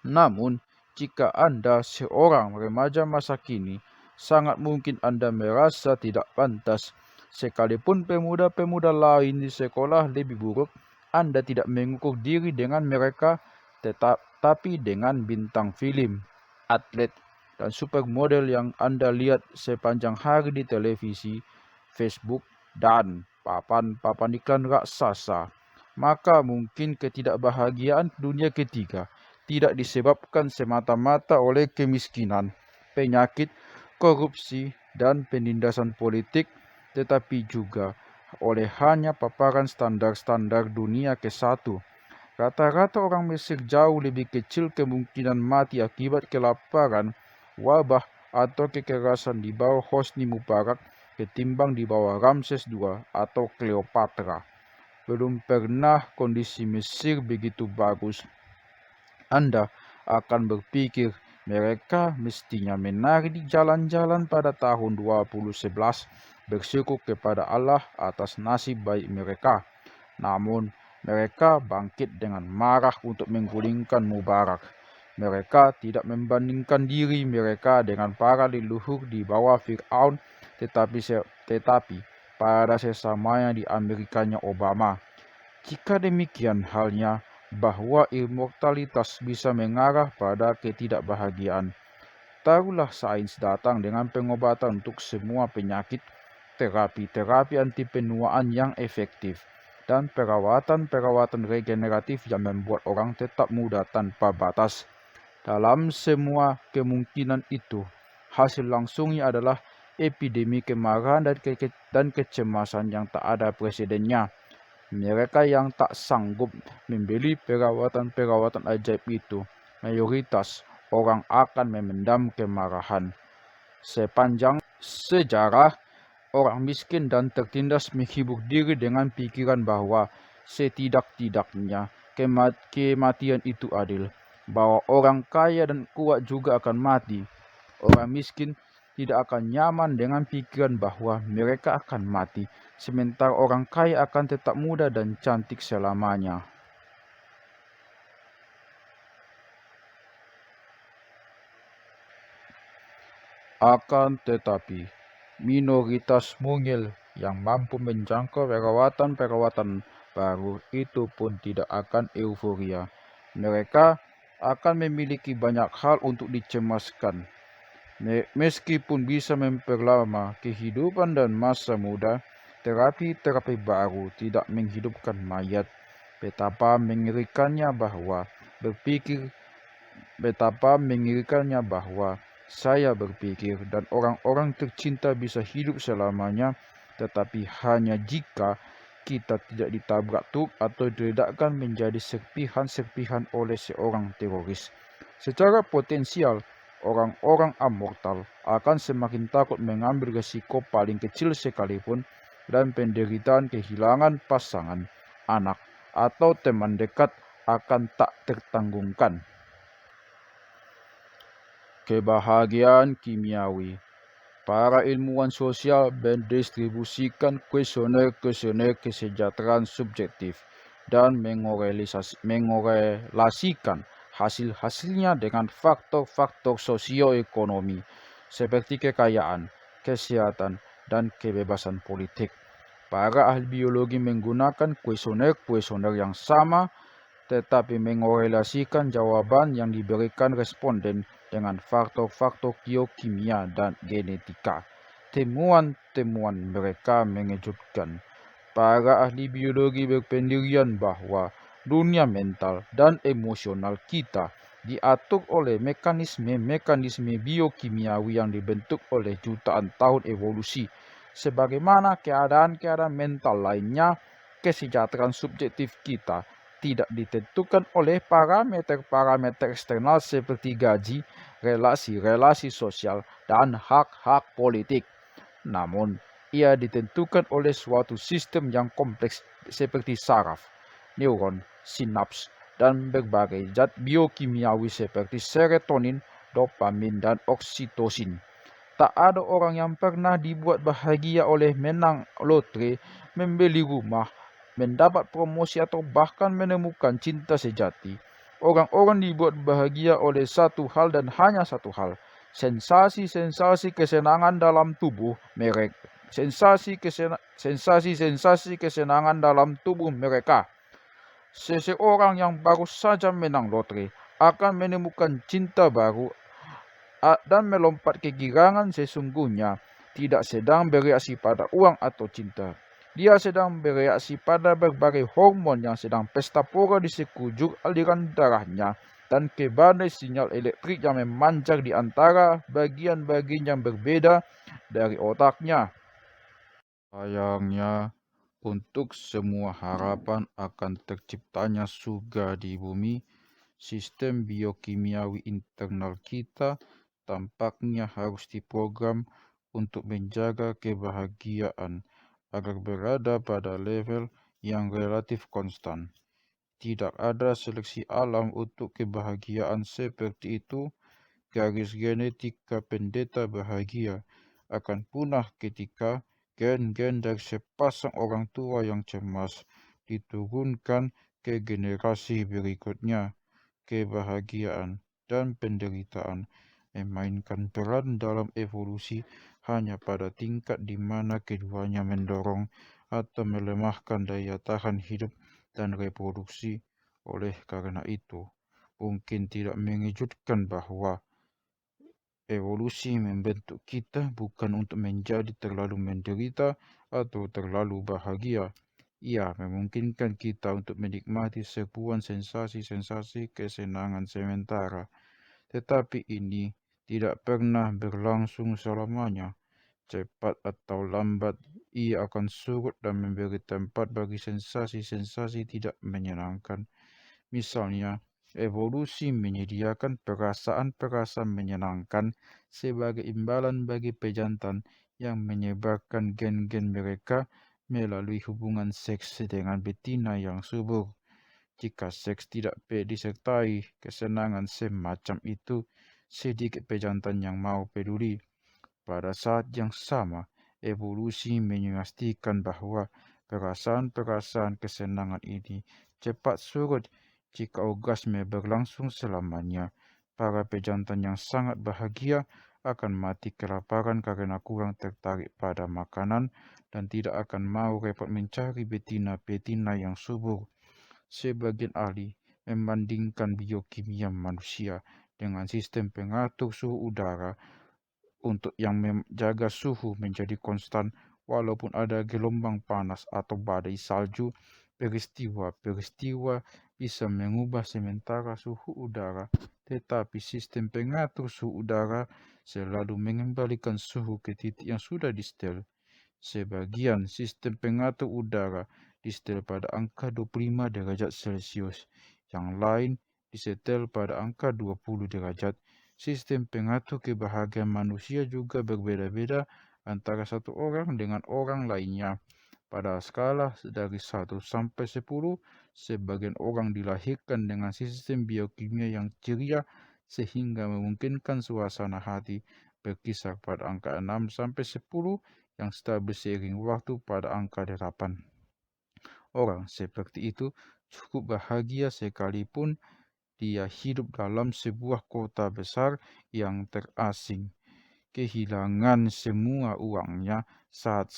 Namun, jika Anda seorang remaja masa kini, sangat mungkin Anda merasa tidak pantas. Sekalipun pemuda-pemuda lain di sekolah lebih buruk, Anda tidak mengukur diri dengan mereka, tetapi dengan bintang film, atlet, dan supermodel yang Anda lihat sepanjang hari di televisi, Facebook, dan papan-papan iklan raksasa. Maka mungkin ketidakbahagiaan dunia ketiga tidak disebabkan semata-mata oleh kemiskinan, penyakit, korupsi, dan penindasan politik, tetapi juga oleh hanya paparan standar-standar dunia ke-1. Rata-rata orang Mesir jauh lebih kecil kemungkinan mati akibat kelaparan, wabah, atau kekerasan di bawah Hosni Mubarak ketimbang di bawah Ramses II atau Cleopatra. Belum pernah kondisi Mesir begitu bagus. Anda akan berpikir mereka mestinya menari di jalan-jalan pada tahun 2011 bersyukur kepada Allah atas nasib baik mereka. Namun, mereka bangkit dengan marah untuk menggulingkan Mubarak. Mereka tidak membandingkan diri mereka dengan para leluhur di bawah Fir'aun, tetapi pada sesamanya di Amerikanya Obama. Jika demikian halnya, bahwa immortalitas bisa mengarah pada ketidakbahagiaan, taruhlah sains datang dengan pengobatan untuk semua penyakit, terapi anti penuaan yang efektif, dan perawatan regeneratif yang membuat orang tetap muda tanpa batas. Dalam semua kemungkinan itu, hasil langsungnya adalah epidemi kemarahan dan kecemasan yang tak ada presidennya. Mereka yang tak sanggup membeli perawatan ajaib itu, mayoritas orang akan memendam kemarahan. Sepanjang sejarah, orang miskin dan tertindas menghibur diri dengan pikiran bahwa setidak-tidaknya kematian itu adil. bahwa orang kaya dan kuat juga akan mati. Orang miskin tidak akan nyaman dengan pikiran bahwa mereka akan mati, sementara orang kaya akan tetap muda dan cantik selamanya. Akan tetapi, minoritas mungil yang mampu menjangkau perawatan-perawatan baru itu pun tidak akan euforia. Mereka akan memiliki banyak hal untuk dicemaskan. Meskipun bisa memperlama kehidupan dan masa muda, terapi-terapi baru tidak menghidupkan mayat. Betapa mengerikannya bahwa saya berpikir dan orang-orang tercinta bisa hidup selamanya, tetapi hanya jika kita tidak ditabrak truk atau diledakkan menjadi serpihan-serpihan oleh seorang teroris. Secara potensial, orang-orang amortal akan semakin takut mengambil risiko paling kecil sekalipun, dan penderitaan kehilangan pasangan, anak, atau teman dekat akan tak tertanggungkan. Kebahagiaan kimiawi. Para ilmuwan sosial mendistribusikan kuesioner-kuesioner kesejahteraan subjektif dan mengorelasikan hasil-hasilnya dengan faktor-faktor sosioekonomi seperti kekayaan, kesehatan, dan kebebasan politik. Para ahli biologi menggunakan kuesioner-kuesioner yang sama, tetapi mengorelasikan jawaban yang diberikan responden dengan faktor-faktor biokimia dan genetika. Temuan-temuan mereka mengejutkan. Para ahli biologi berpendirian bahwa dunia mental dan emosional kita diatur oleh mekanisme-mekanisme biokimiawi yang dibentuk oleh jutaan tahun evolusi. Sebagaimana keadaan-keadaan mental lainnya, kesejahteraan subjektif kita tidak ditentukan oleh parameter-parameter eksternal seperti gaji, relasi-relasi sosial, dan hak-hak politik. Namun, ia ditentukan oleh suatu sistem yang kompleks seperti saraf, neuron, sinaps, dan berbagai zat biokimiawi seperti serotonin, dopamin, dan oksitosin. Tak ada orang yang pernah dibuat bahagia oleh menang lotre, membeli rumah, mendapat promosi, atau bahkan menemukan cinta sejati. Orang-orang dibuat bahagia oleh satu hal dan hanya satu hal: sensasi-sensasi kesenangan dalam tubuh mereka. Sensasi-sensasi kesenangan dalam tubuh mereka. Seseorang yang baru saja menang lotre akan menemukan cinta baru dan melompat kegirangan sesungguhnya tidak sedang bereaksi pada uang atau cinta. Dia sedang bereaksi pada berbagai hormon yang sedang pesta pora di sekujur aliran darahnya dan ke badai sinyal elektrik yang memancar di antara bagian-bagian yang berbeda dari otaknya. Sayangnya, untuk semua harapan akan terciptanya surga di bumi, sistem biokimiawi internal kita tampaknya harus diprogram untuk menjaga kebahagiaan agar berada pada level yang relatif konstan. Tidak ada seleksi alam untuk kebahagiaan seperti itu. Garis genetika pendeta bahagia akan punah ketika gen-gen dari sepasang orang tua yang cemas diturunkan ke generasi berikutnya. Kebahagiaan dan penderitaan memainkan peran dalam evolusi hanya pada tingkat di mana keduanya mendorong atau melemahkan daya tahan hidup dan reproduksi. Oleh karena itu, mungkin tidak mengejutkan bahwa evolusi membentuk kita bukan untuk menjadi terlalu menderita atau terlalu bahagia. Ia memungkinkan kita untuk menikmati serbuan sensasi-sensasi kesenangan sementara. Tetapi ini tidak pernah berlangsung selamanya. Cepat atau lambat, ia akan surut dan memberi tempat bagi sensasi-sensasi tidak menyenangkan. Misalnya, evolusi menyediakan perasaan-perasaan menyenangkan sebagai imbalan bagi pejantan yang menyebarkan gen-gen mereka melalui hubungan seks dengan betina yang subur. Jika seks tidak disertai kesenangan semacam itu, sedikit pejantan yang mau peduli. Pada saat yang sama, evolusi memastikan bahwa perasaan-perasaan kesenangan ini cepat surut jika orgasme berlangsung selamanya. Para pejantan yang sangat bahagia akan mati kelaparan karena kurang tertarik pada makanan dan tidak akan mau repot mencari betina-betina yang subur. Sebagian ahli membandingkan biokimia manusia dengan sistem pengatur suhu udara untuk yang menjaga suhu menjadi konstan walaupun ada gelombang panas atau badai salju. Peristiwa-peristiwa bisa mengubah sementara suhu udara, tetapi sistem pengatur suhu udara selalu mengembalikan suhu ke titik yang sudah disetel. Sebagian sistem pengatur udara disetel pada angka 25 derajat Celcius, yang lain disetel pada angka 20 derajat. Sistem pengatur kebahagiaan manusia juga berbeda-beda antara satu orang dengan orang lainnya. Pada skala dari 1 sampai 10, sebagian orang dilahirkan dengan sistem biokimia yang ceria sehingga memungkinkan suasana hati berkisar pada angka 6 sampai 10 yang stabil seiring waktu pada angka 8. Orang seperti itu cukup bahagia sekalipun dia hidup dalam sebuah kota besar yang terasing, kehilangan semua uangnya saat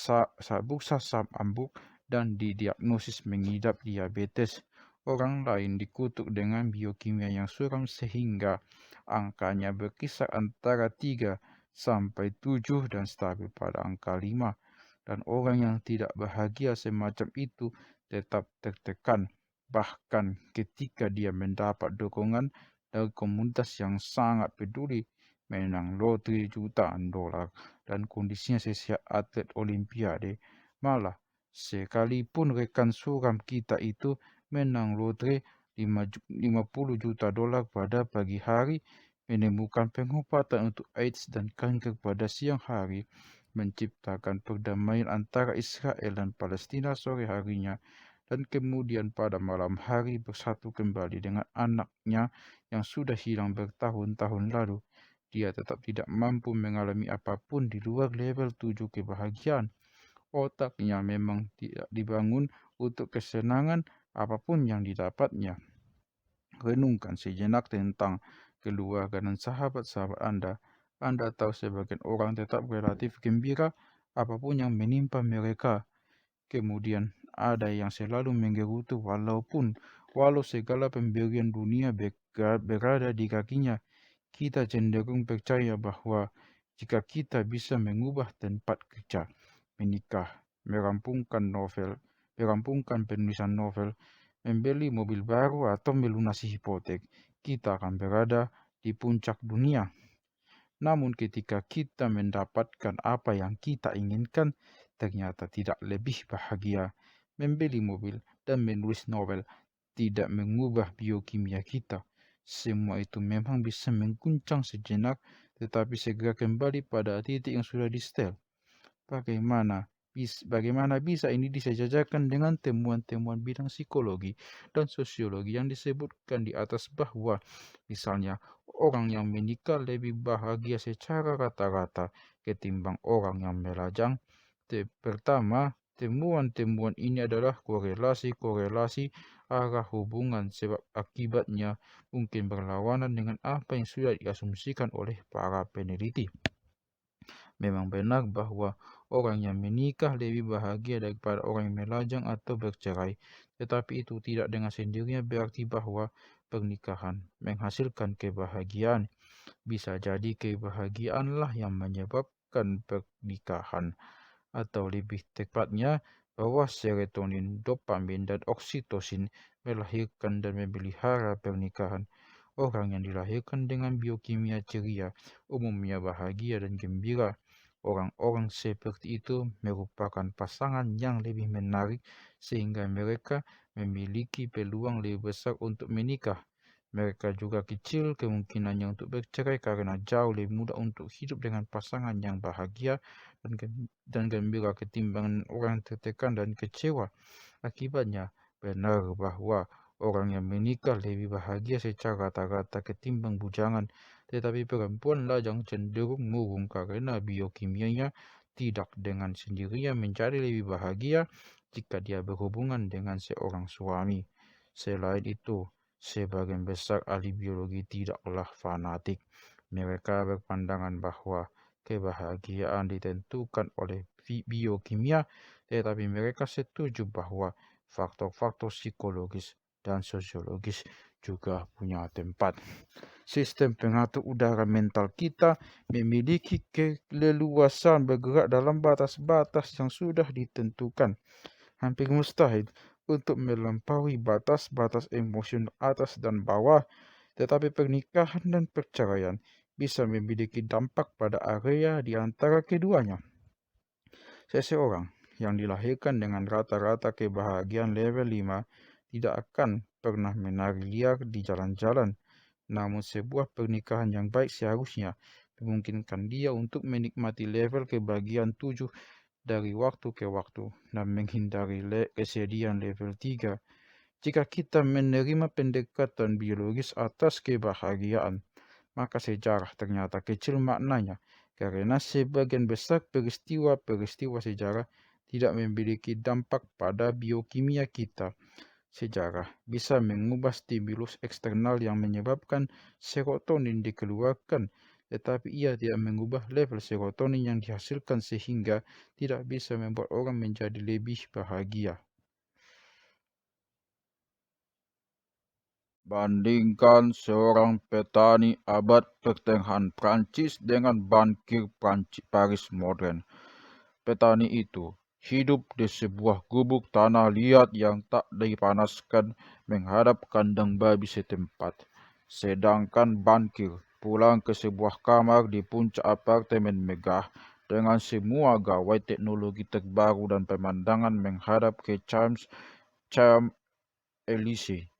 bursa saham ambruk dan didiagnosis mengidap diabetes. Orang lain dikutuk dengan biokimia yang suram sehingga angkanya berkisar antara 3 sampai 7 dan stabil pada angka 5. Dan orang yang tidak bahagia semacam itu tetap tertekan, bahkan ketika dia mendapat dukungan dari komunitas yang sangat peduli, menang lotre jutaan dolar, dan kondisinya sesia atlet olimpiade. Malah, sekalipun rekan suram kita itu menang lotre 50 juta dolar pada pagi hari, menemukan pengobatan untuk AIDS dan kanker pada siang hari, menciptakan perdamaian antara Israel dan Palestina sore harinya, dan kemudian pada malam hari bersatu kembali dengan anaknya yang sudah hilang bertahun-tahun lalu. Dia tetap tidak mampu mengalami apapun di luar level 7 kebahagiaan. Otaknya memang tidak dibangun untuk kesenangan apapun yang didapatnya. Renungkan sejenak tentang keluarga dan sahabat-sahabat Anda. Anda tahu sebagian orang tetap relatif gembira apapun yang menimpa mereka. Kemudian ada yang selalu menggerutu walau segala pemberian dunia berada di kakinya. Kita cenderung percaya bahwa jika kita bisa mengubah tempat kerja, menikah, merampungkan penulisan novel, membeli mobil baru atau melunasi hipotek, kita akan berada di puncak dunia. Namun ketika kita mendapatkan apa yang kita inginkan, ternyata tidak lebih bahagia. Membeli mobil dan menulis novel tidak mengubah biokimia kita. Semua itu memang bisa mengguncang sejenak, tetapi segera kembali pada titik yang sudah di-setel. Bagaimana bisa ini disejajarkan dengan temuan-temuan bidang psikologi dan sosiologi yang disebutkan di atas bahwa misalnya orang yang menikah lebih bahagia secara rata-rata ketimbang orang yang melajang? Pertama, temuan-temuan ini adalah korelasi-korelasi arah hubungan sebab akibatnya mungkin berlawanan dengan apa yang sudah diasumsikan oleh para peneliti. Memang benar bahwa orang yang menikah lebih bahagia daripada orang yang melajang atau bercerai, tetapi itu tidak dengan sendirinya berarti bahwa pernikahan menghasilkan kebahagiaan. Bisa jadi kebahagiaanlah yang menyebabkan pernikahan, atau lebih tepatnya bahwa serotonin, dopamin, dan oksitosin melahirkan dan memelihara pernikahan. Orang yang dilahirkan dengan biokimia ceria umumnya bahagia dan gembira. Orang-orang seperti itu merupakan pasangan yang lebih menarik sehingga mereka memiliki peluang lebih besar untuk menikah. Mereka juga kecil kemungkinannya untuk bercerai karena jauh lebih mudah untuk hidup dengan pasangan yang bahagia dan gembira ketimbang orang tertekan dan kecewa. Akibatnya, benar bahwa Orang yang menikah lebih bahagia secara rata-rata ketimbang bujangan, tetapi perempuan lajang cenderung murung karena biokimianya tidak dengan sendirinya menjadi lebih bahagia jika dia berhubungan dengan seorang suami. Selain itu, sebagian besar ahli biologi tidaklah fanatik. Mereka berpandangan bahwa kebahagiaan ditentukan oleh biokimia, tetapi mereka setuju bahwa faktor-faktor psikologis dan sosiologis juga punya tempat. Sistem pengatur udara mental kita memiliki keleluasan bergerak dalam batas-batas yang sudah ditentukan. Hampir mustahil untuk melampaui batas-batas emosional atas dan bawah, tetapi pernikahan dan perceraian bisa memiliki dampak pada area di antara keduanya. Seseorang yang dilahirkan dengan rata-rata kebahagiaan level 5 tidak akan pernah menari liar di jalan-jalan, namun sebuah pernikahan yang baik seharusnya memungkinkan dia untuk menikmati level kebahagiaan 7 dari waktu ke waktu dan menghindari kesedihan level 3. Jika kita menerima pendekatan biologis atas kebahagiaan, maka sejarah ternyata kecil maknanya, karena sebagian besar peristiwa-peristiwa sejarah tidak memiliki dampak pada biokimia kita. Sejarah bisa mengubah stimulus eksternal yang menyebabkan serotonin dikeluarkan, tetapi ia tidak mengubah level serotonin yang dihasilkan sehingga tidak bisa membuat orang menjadi lebih bahagia. Bandingkan seorang petani abad pertengahan Prancis dengan bankir Paris modern. Petani itu hidup di sebuah gubuk tanah liat yang tak dipanaskan menghadap kandang babi setempat. Sedangkan bankir pulang ke sebuah kamar di puncak apartemen megah dengan semua gawai teknologi terbaru dan pemandangan menghadap ke Champs-Élysées.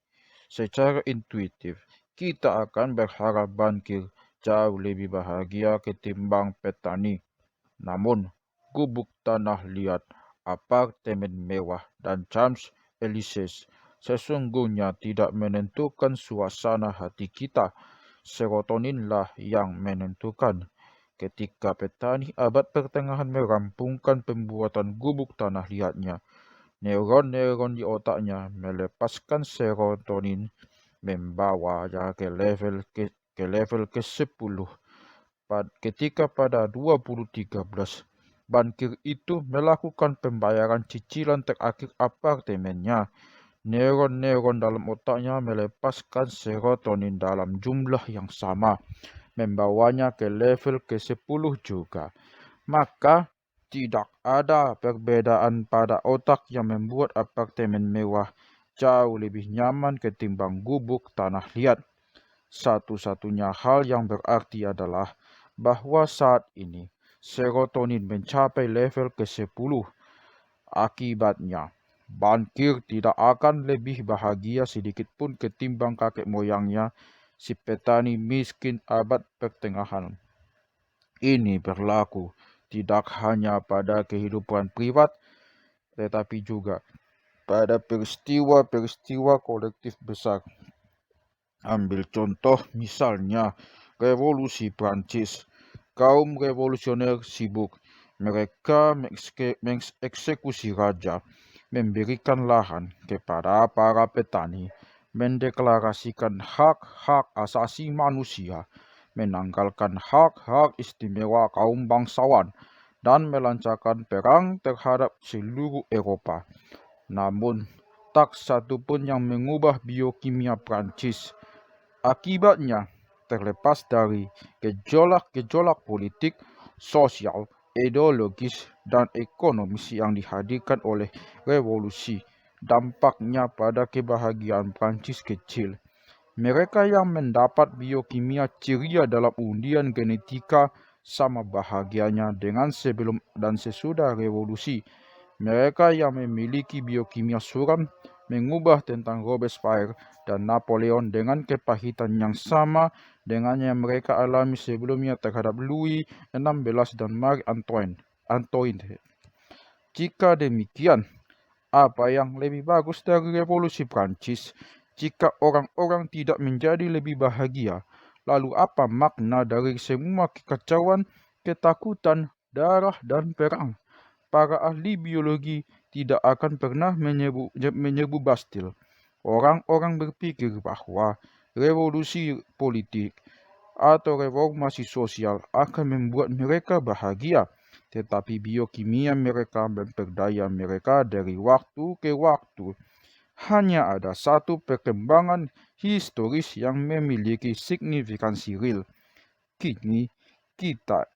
Secara intuitif, kita akan berharap bankir jauh lebih bahagia ketimbang petani. Namun, gubuk tanah liat, apartemen mewah, dan Champs-Élysées sesungguhnya tidak menentukan suasana hati kita. Serotoninlah yang menentukan. Ketika petani abad pertengahan merampungkan pembuatan gubuk tanah liatnya, neuron-neuron di otaknya melepaskan serotonin, membawanya ke level ke-10. Ketika pada 2013, bankir itu melakukan pembayaran cicilan terakhir apartemennya, neuron-neuron dalam otaknya melepaskan serotonin dalam jumlah yang sama, membawanya ke level ke-10 juga. Maka tidak ada perbedaan pada otak yang membuat apartemen mewah jauh lebih nyaman ketimbang gubuk tanah liat. Satu-satunya hal yang berarti adalah bahwa saat ini serotonin mencapai level ke-10. Akibatnya, bankir tidak akan lebih bahagia sedikit pun ketimbang kakek moyangnya, si petani miskin abad pertengahan. Ini berlaku tidak hanya pada kehidupan privat, tetapi juga pada peristiwa-peristiwa kolektif besar. Ambil contoh misalnya Revolusi Prancis. Kaum revolusioner sibuk. Mereka mengeksekusi raja, memberikan lahan kepada para petani, mendeklarasikan hak-hak asasi manusia, menanggalkan hak-hak istimewa kaum bangsawan, dan melancarkan perang terhadap seluruh Eropa. Namun, tak satu pun yang mengubah biokimia Prancis. Akibatnya, terlepas dari gejolak-gejolak politik, sosial, ideologis, dan ekonomis yang dihadirkan oleh revolusi, dampaknya pada kebahagiaan Prancis kecil. Mereka yang mendapat biokimia ceria dalam undian genetika sama bahagianya dengan sebelum dan sesudah revolusi. Mereka yang memiliki biokimia suram mengubah tentang Robespierre dan Napoleon dengan kepahitan yang sama dengan yang mereka alami sebelumnya terhadap Louis XVI dan Marie Antoinette. Jika demikian, apa yang lebih bagus dari revolusi Prancis? Jika orang-orang tidak menjadi lebih bahagia, lalu apa makna dari semua kekacauan, ketakutan, darah, dan perang? Para ahli biologi tidak akan pernah menyerbu Bastil. Orang-orang berpikir bahwa revolusi politik atau reformasi sosial akan membuat mereka bahagia, tetapi biokimia mereka memperdaya mereka dari waktu ke waktu. Hanya ada satu perkembangan historis yang memiliki signifikansi real.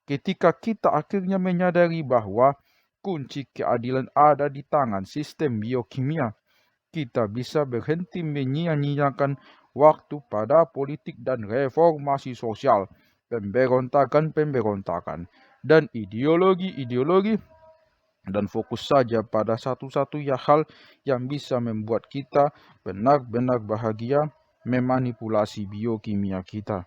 Ketika kita akhirnya menyadari bahwa kunci keadilan ada di tangan sistem biokimia, kita bisa berhenti menyia-nyiakan waktu pada politik dan reformasi sosial, pemberontakan-pemberontakan, dan ideologi-ideologi, dan fokus saja pada satu-satunya hal yang bisa membuat kita benar-benar bahagia, memanipulasi biokimia kita.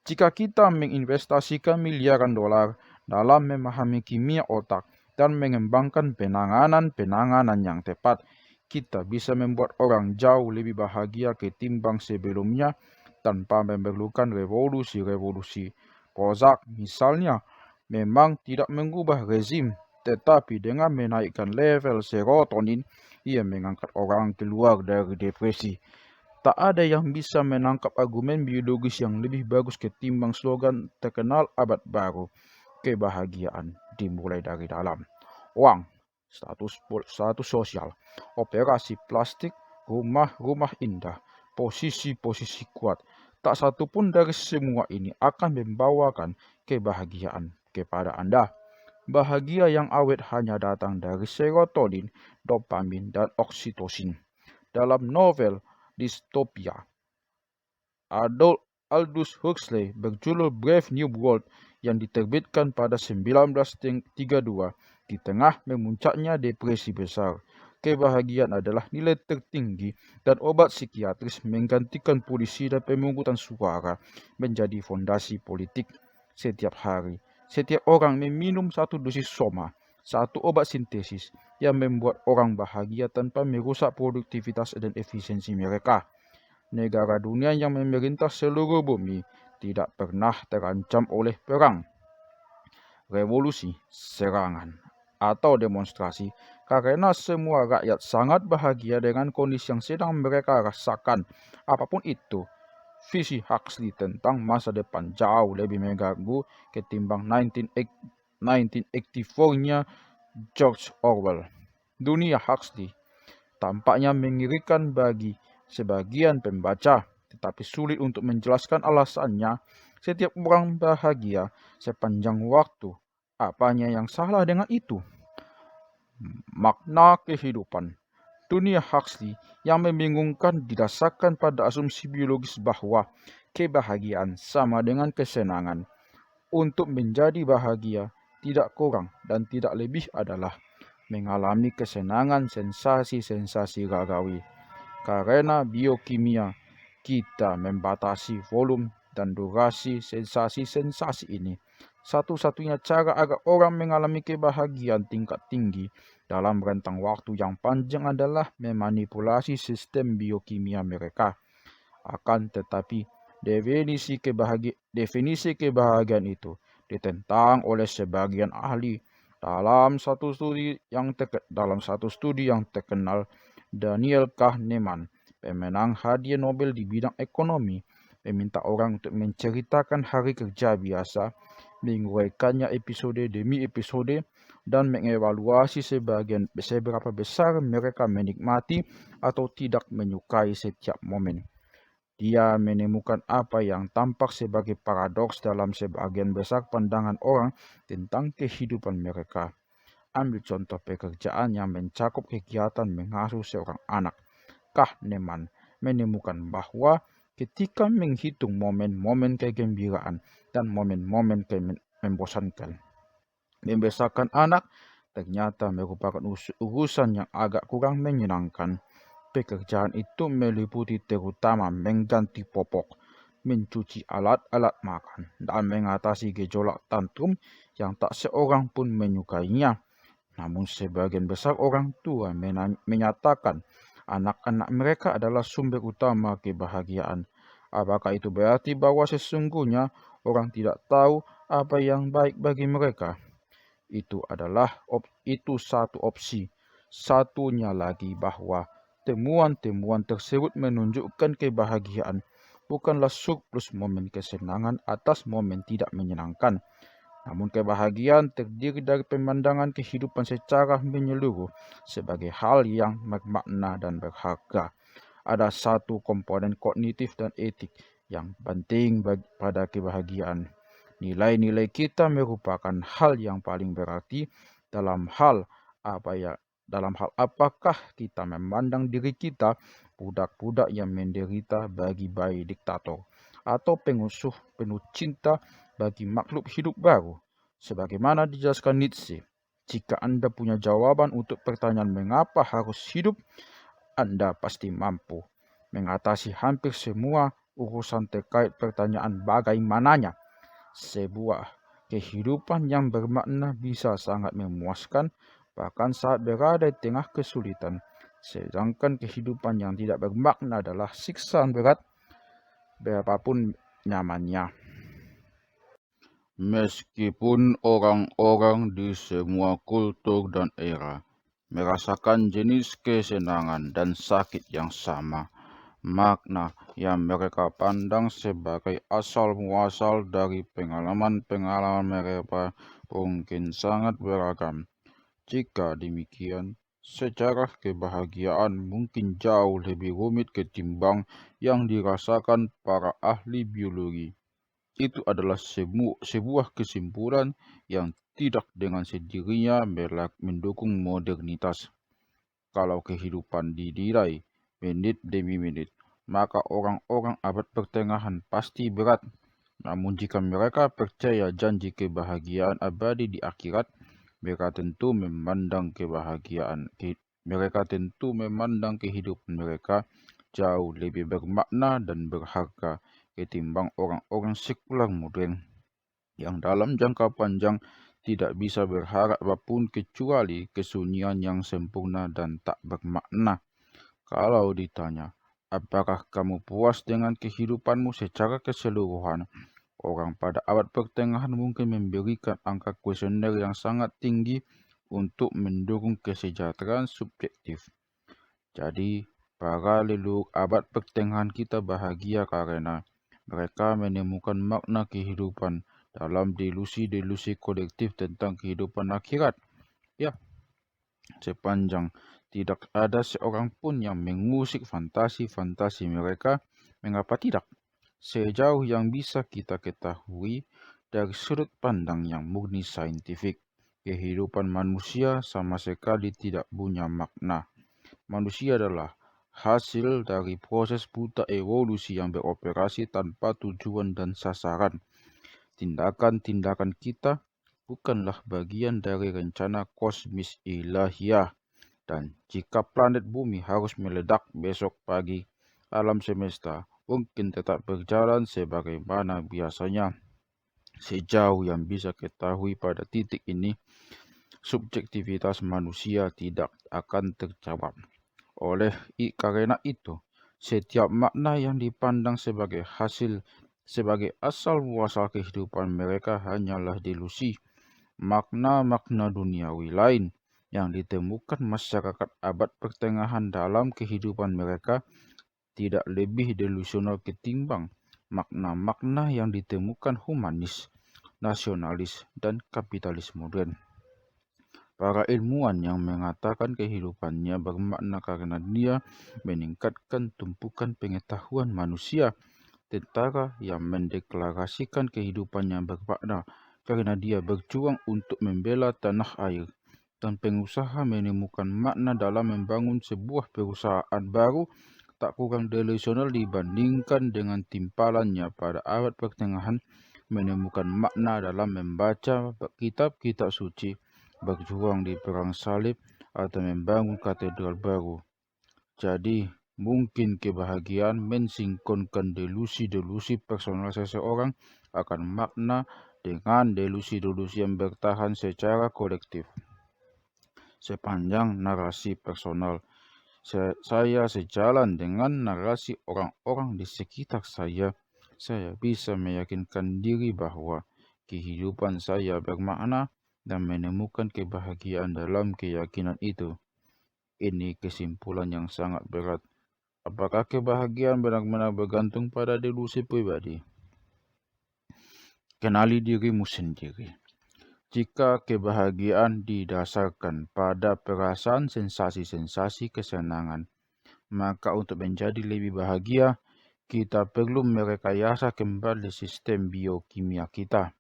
Jika kita menginvestasikan miliaran dolar dalam memahami kimia otak dan mengembangkan penanganan yang tepat, kita bisa membuat orang jauh lebih bahagia ketimbang sebelumnya tanpa memerlukan revolusi-revolusi. Prozac misalnya memang tidak mengubah rezim, tetapi dengan menaikkan level serotonin, ia mengangkat orang keluar dari depresi. Tak ada yang bisa menangkap argumen biologis yang lebih bagus ketimbang slogan terkenal abad baru, kebahagiaan dimulai dari dalam. Uang, status sosial, operasi plastik, rumah-rumah indah, posisi-posisi kuat. Tak satu pun dari semua ini akan membawakan kebahagiaan kepada Anda. Bahagia yang awet hanya datang dari serotonin, dopamin, dan oksitosin. Dalam novel distopia Aldous Huxley berjudul Brave New World yang diterbitkan pada 1932, di tengah memuncaknya depresi besar, kebahagiaan adalah nilai tertinggi dan obat psikiatris menggantikan polisi dan pemungutan suara menjadi fondasi politik. Setiap hari, setiap orang meminum satu dosis soma, satu obat sintesis yang membuat orang bahagia tanpa merusak produktivitas dan efisiensi mereka. Negara dunia yang memerintah seluruh bumi tidak pernah terancam oleh perang, revolusi, serangan, atau demonstrasi, karena semua rakyat sangat bahagia dengan kondisi yang sedang mereka rasakan. Apapun itu, visi Huxley tentang masa depan jauh lebih mengganggu ketimbang 1984-nya George Orwell. Dunia Huxley tampaknya mengerikan bagi sebagian pembaca, tetapi sulit untuk menjelaskan alasannya. Setiap orang bahagia sepanjang waktu. Apanya yang salah dengan itu? Makna kehidupan. Dunia Huxley yang membingungkan didasarkan pada asumsi biologis bahwa kebahagiaan sama dengan kesenangan. Untuk menjadi bahagia, tidak kurang dan tidak lebih adalah mengalami kesenangan sensasi-sensasi ragawi. Karena biokimia kita membatasi volume dan durasi sensasi-sensasi ini. Satu-satunya cara agar orang mengalami kebahagiaan tingkat tinggi dalam rentang waktu yang panjang adalah memanipulasi sistem biokimia mereka. Akan tetapi, definisi kebahagiaan itu ditentang oleh sebagian ahli. Dalam satu studi yang terkenal, Daniel Kahneman, pemenang hadiah Nobel di bidang ekonomi, meminta orang untuk menceritakan hari kerja biasa, menguraikannya episode demi episode, dan mengevaluasi seberapa besar mereka menikmati atau tidak menyukai setiap momen. Dia menemukan apa yang tampak sebagai paradoks dalam sebagian besar pandangan orang tentang kehidupan mereka. Ambil contoh pekerjaan yang mencakup kegiatan mengasuh seorang anak. Kahneman menemukan bahwa ketika menghitung momen-momen kegembiraan dan momen-momen membosankan, membesarkan anak ternyata merupakan urusan yang agak kurang menyenangkan. Pekerjaan itu meliputi terutama mengganti popok, mencuci alat-alat makan, dan mengatasi gejolak tantrum yang tak seorang pun menyukainya. Namun sebagian besar orang tua menyatakan Anak-anak mereka adalah sumber utama kebahagiaan. Apakah itu berarti bahwa sesungguhnya orang tidak tahu apa yang baik bagi mereka? Itu satu opsi. Satunya lagi bahwa temuan-temuan tersebut menunjukkan kebahagiaan bukanlah surplus momen kesenangan atas momen tidak menyenangkan. Namun kebahagiaan terdiri dari pemandangan kehidupan secara menyeluruh sebagai hal yang bermakna dan berharga. Ada satu komponen kognitif dan etik yang penting pada kebahagiaan. Nilai-nilai kita merupakan hal yang paling berarti dalam hal apakah kita memandang diri kita budak-budak yang menderita bagi bayi diktator atau pengusuh penuh cinta bagi makhluk hidup baru. Sebagaimana dijelaskan Nietzsche, jika Anda punya jawaban untuk pertanyaan mengapa harus hidup, Anda pasti mampu mengatasi hampir semua urusan terkait pertanyaan bagaimananya. Sebuah kehidupan yang bermakna bisa sangat memuaskan bahkan saat berada di tengah kesulitan. Sedangkan kehidupan yang tidak bermakna adalah siksaan berat berapapun nyamannya. Meskipun orang-orang di semua kultur dan era merasakan jenis kesenangan dan sakit yang sama, makna yang mereka pandang sebagai asal-muasal dari pengalaman-pengalaman mereka mungkin sangat beragam. Jika demikian, sejarah kebahagiaan mungkin jauh lebih rumit ketimbang yang dirasakan para ahli biologi. Itu adalah sebuah kesimpulan yang tidak dengan sendirinya mendukung modernitas. Kalau kehidupan dinilai menit demi menit, maka orang-orang abad pertengahan pasti berat. Namun jika mereka percaya janji kebahagiaan abadi di akhirat, mereka tentu memandang kehidupan mereka jauh lebih bermakna dan berharga ketimbang orang-orang sekular modern yang dalam jangka panjang tidak bisa berharap apapun kecuali kesunyian yang sempurna dan tak bermakna. Kalau ditanya, apakah kamu puas dengan kehidupanmu secara keseluruhan? Orang pada abad pertengahan mungkin memberikan angka kuesioner yang sangat tinggi untuk mendukung kesejahteraan subjektif. Jadi, para leluhur abad pertengahan kita bahagia karena mereka menemukan makna kehidupan dalam delusi-delusi kolektif tentang kehidupan akhirat. Ya, sepanjang tidak ada seorang pun yang mengusik fantasi-fantasi mereka, mengapa tidak? Sejauh yang bisa kita ketahui dari sudut pandang yang murni saintifik, kehidupan manusia sama sekali tidak punya makna. Manusia adalah hasil dari proses buta evolusi yang beroperasi tanpa tujuan dan sasaran. Tindakan-tindakan kita bukanlah bagian dari rencana kosmis ilahiyah. Dan jika planet bumi harus meledak besok pagi, alam semesta mungkin tetap berjalan sebagaimana biasanya. Sejauh yang bisa ketahui pada titik ini, subjektivitas manusia tidak akan terjawab. Karena itu, setiap makna yang dipandang sebagai asal muasal kehidupan mereka hanyalah delusi. Makna-makna duniawi lain yang ditemukan masyarakat abad pertengahan dalam kehidupan mereka tidak lebih delusional ketimbang makna-makna yang ditemukan humanis, nasionalis, dan kapitalis modern. Para ilmuwan yang mengatakan kehidupannya bermakna karena dia meningkatkan tumpukan pengetahuan manusia, tentara yang mendeklarasikan kehidupannya bermakna karena dia berjuang untuk membela tanah air, dan pengusaha menemukan makna dalam membangun sebuah perusahaan baru tak kurang delusional dibandingkan dengan timpalannya pada abad pertengahan menemukan makna dalam membaca kitab-kitab suci, berjuang di perang salib, atau membangun katedral baru. Jadi, mungkin kebahagiaan mensinkronkan delusi-delusi personal seseorang akan makna dengan delusi-delusi yang bertahan secara kolektif. Sepanjang narasi personal saya sejalan dengan narasi orang-orang di sekitar saya bisa meyakinkan diri bahwa kehidupan saya bermakna dan menemukan kebahagiaan dalam keyakinan itu. Ini kesimpulan yang sangat berat. Apakah kebahagiaan benar-benar bergantung pada delusi pribadi? Kenali dirimu sendiri. Jika kebahagiaan didasarkan pada perasaan sensasi-sensasi kesenangan, maka untuk menjadi lebih bahagia, kita perlu merekayasa kembali sistem biokimia kita.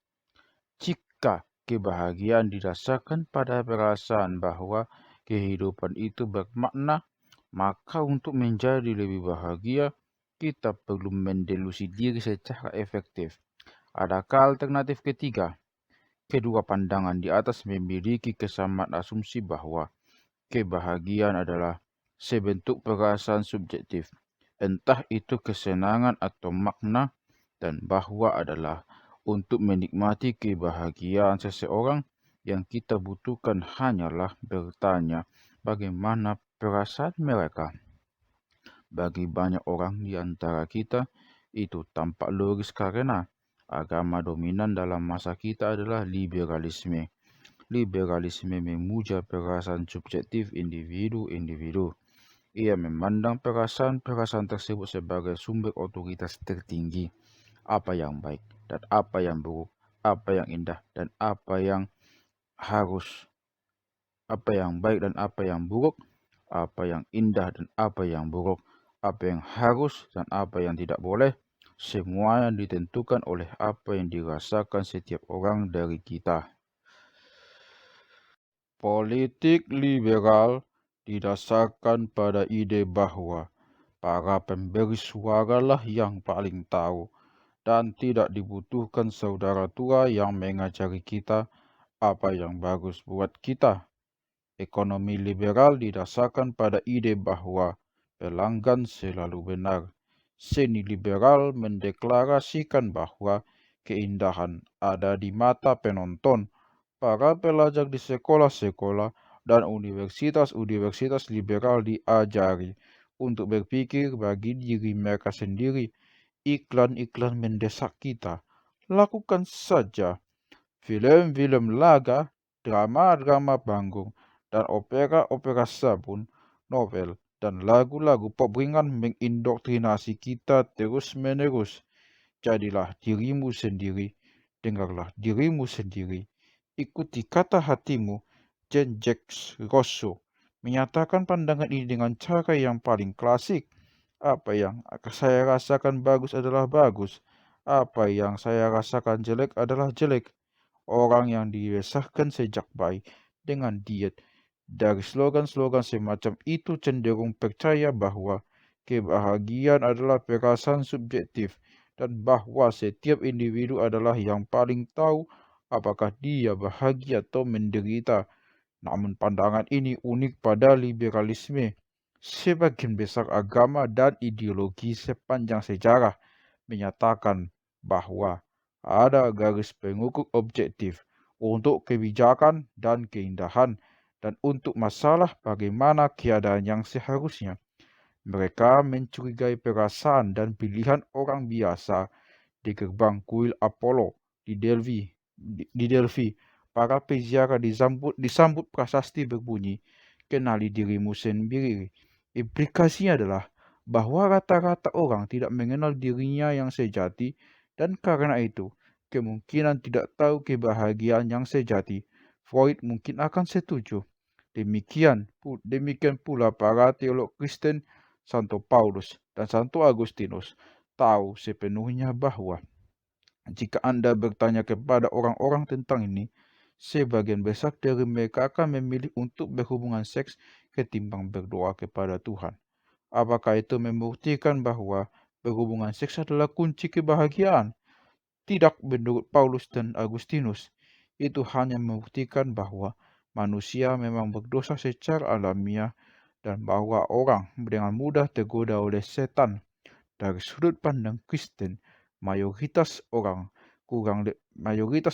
Jika kebahagiaan didasarkan pada perasaan bahwa kehidupan itu bermakna, maka untuk menjadi lebih bahagia, kita perlu mendelusi diri secara efektif. Adakah alternatif ketiga? Kedua pandangan di atas memiliki kesamaan asumsi bahwa kebahagiaan adalah sebentuk perasaan subjektif, entah itu kesenangan atau makna, dan bahwa adalah untuk menikmati kebahagiaan seseorang yang kita butuhkan hanyalah bertanya bagaimana perasaan mereka. Bagi banyak orang di antara kita, itu tampak logis karena agama dominan dalam masa kita adalah liberalisme. Liberalisme memuja perasaan subjektif individu-individu. Ia memandang perasaan-perasaan tersebut sebagai sumber otoritas tertinggi. Apa yang baik dan apa yang buruk, apa yang indah dan apa yang harus, apa yang baik dan apa yang buruk, apa yang indah dan apa yang buruk, apa yang harus dan apa yang tidak boleh, semuanya ditentukan oleh apa yang dirasakan setiap orang dari kita. Politik liberal didasarkan pada ide bahwa para pemberi suara lah yang paling tahu dan tidak dibutuhkan saudara tua yang mengajari kita apa yang bagus buat kita. Ekonomi liberal didasarkan pada ide bahwa pelanggan selalu benar. Seni liberal mendeklarasikan bahwa keindahan ada di mata penonton. Para pelajar di sekolah-sekolah dan universitas-universitas liberal diajari untuk berpikir bagi diri mereka sendiri. Iklan-iklan mendesak kita. Lakukan saja. Film-film laga, drama-drama panggung, dan opera-opera sabun, novel, dan lagu-lagu pop ringan mengindoktrinasi kita terus-menerus. Jadilah dirimu sendiri, dengarlah dirimu sendiri. Ikuti kata hatimu. Jean-Jacques Rousseau menyatakan pandangan ini dengan cara yang paling klasik. Apa yang saya rasakan bagus adalah bagus. Apa yang saya rasakan jelek adalah jelek. Orang yang dibesarkan sejak bayi dengan diet dari slogan-slogan semacam itu cenderung percaya bahwa kebahagiaan adalah perasaan subjektif dan bahwa setiap individu adalah yang paling tahu apakah dia bahagia atau menderita. Namun pandangan ini unik pada liberalisme. Sebagian besar agama dan ideologi sepanjang sejarah menyatakan bahwa ada garis pengukur objektif untuk kebijakan dan keindahan dan untuk masalah bagaimana keadaan yang seharusnya. Mereka mencurigai perasaan dan pilihan orang biasa di gerbang kuil Apollo di Delphi. Para peziarah disambut prasasti berbunyi, kenali dirimu sendiri. Implikasinya adalah bahwa rata-rata orang tidak mengenal dirinya yang sejati dan karena itu kemungkinan tidak tahu kebahagiaan yang sejati. Freud mungkin akan setuju. Demikian pula para teolog Kristen Santo Paulus dan Santo Agustinus tahu sepenuhnya bahwa jika Anda bertanya kepada orang-orang tentang ini, sebagian besar dari mereka akan memilih untuk berhubungan seks ketimbang berdoa kepada Tuhan. Apakah itu membuktikan bahwa berhubungan seks adalah kunci kebahagiaan? Tidak, menurut Paulus dan Agustinus. Itu hanya membuktikan bahwa manusia memang berdosa secara alamiah dan bahwa orang dengan mudah tergoda oleh setan. Dari sudut pandang Kristen, mayoritas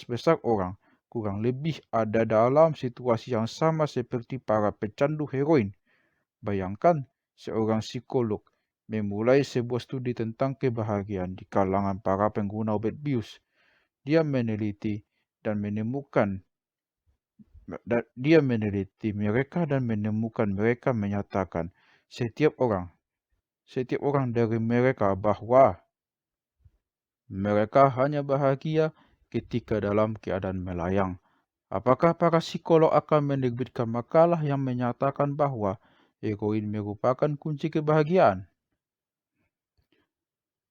besar orang kurang lebih ada dalam situasi yang sama seperti para pecandu heroin. Bayangkan seorang psikolog, memulai sebuah studi tentang kebahagiaan di kalangan para pengguna obat bius. Dia meneliti dan menemukan mereka dan menemukan mereka menyatakan setiap orang dari mereka bahwa mereka hanya bahagia ketika dalam keadaan melayang. Apakah para psikolog akan menerbitkan makalah yang menyatakan bahwa heroin merupakan kunci kebahagiaan?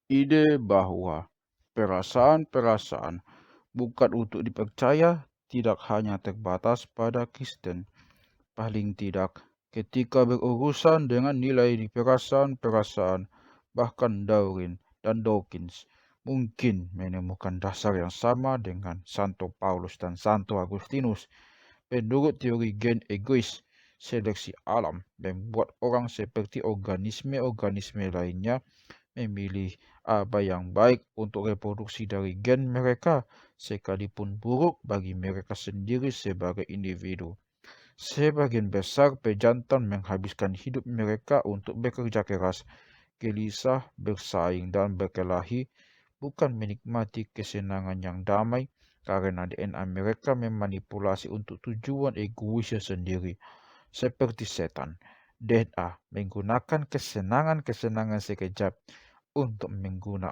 Ide bahwa perasaan-perasaan bukan untuk dipercaya tidak hanya terbatas pada Kristen. Paling tidak, ketika berurusan dengan nilai di perasaan-perasaan, bahkan Darwin dan Dawkins mungkin menemukan dasar yang sama dengan Santo Paulus dan Santo Agustinus. Menurut teori gen egois, seleksi alam membuat orang seperti organisme-organisme lainnya memilih apa yang baik untuk reproduksi dari gen mereka, sekalipun buruk bagi mereka sendiri sebagai individu. Sebagian besar pejantan menghabiskan hidup mereka untuk bekerja keras, gelisah, bersaing, dan berkelahi, bukan menikmati kesenangan yang damai karena DNA mereka memanipulasi untuk tujuan egoisnya sendiri. Seperti setan, DNA menggunakan kesenangan-kesenangan sekejap untuk menggoda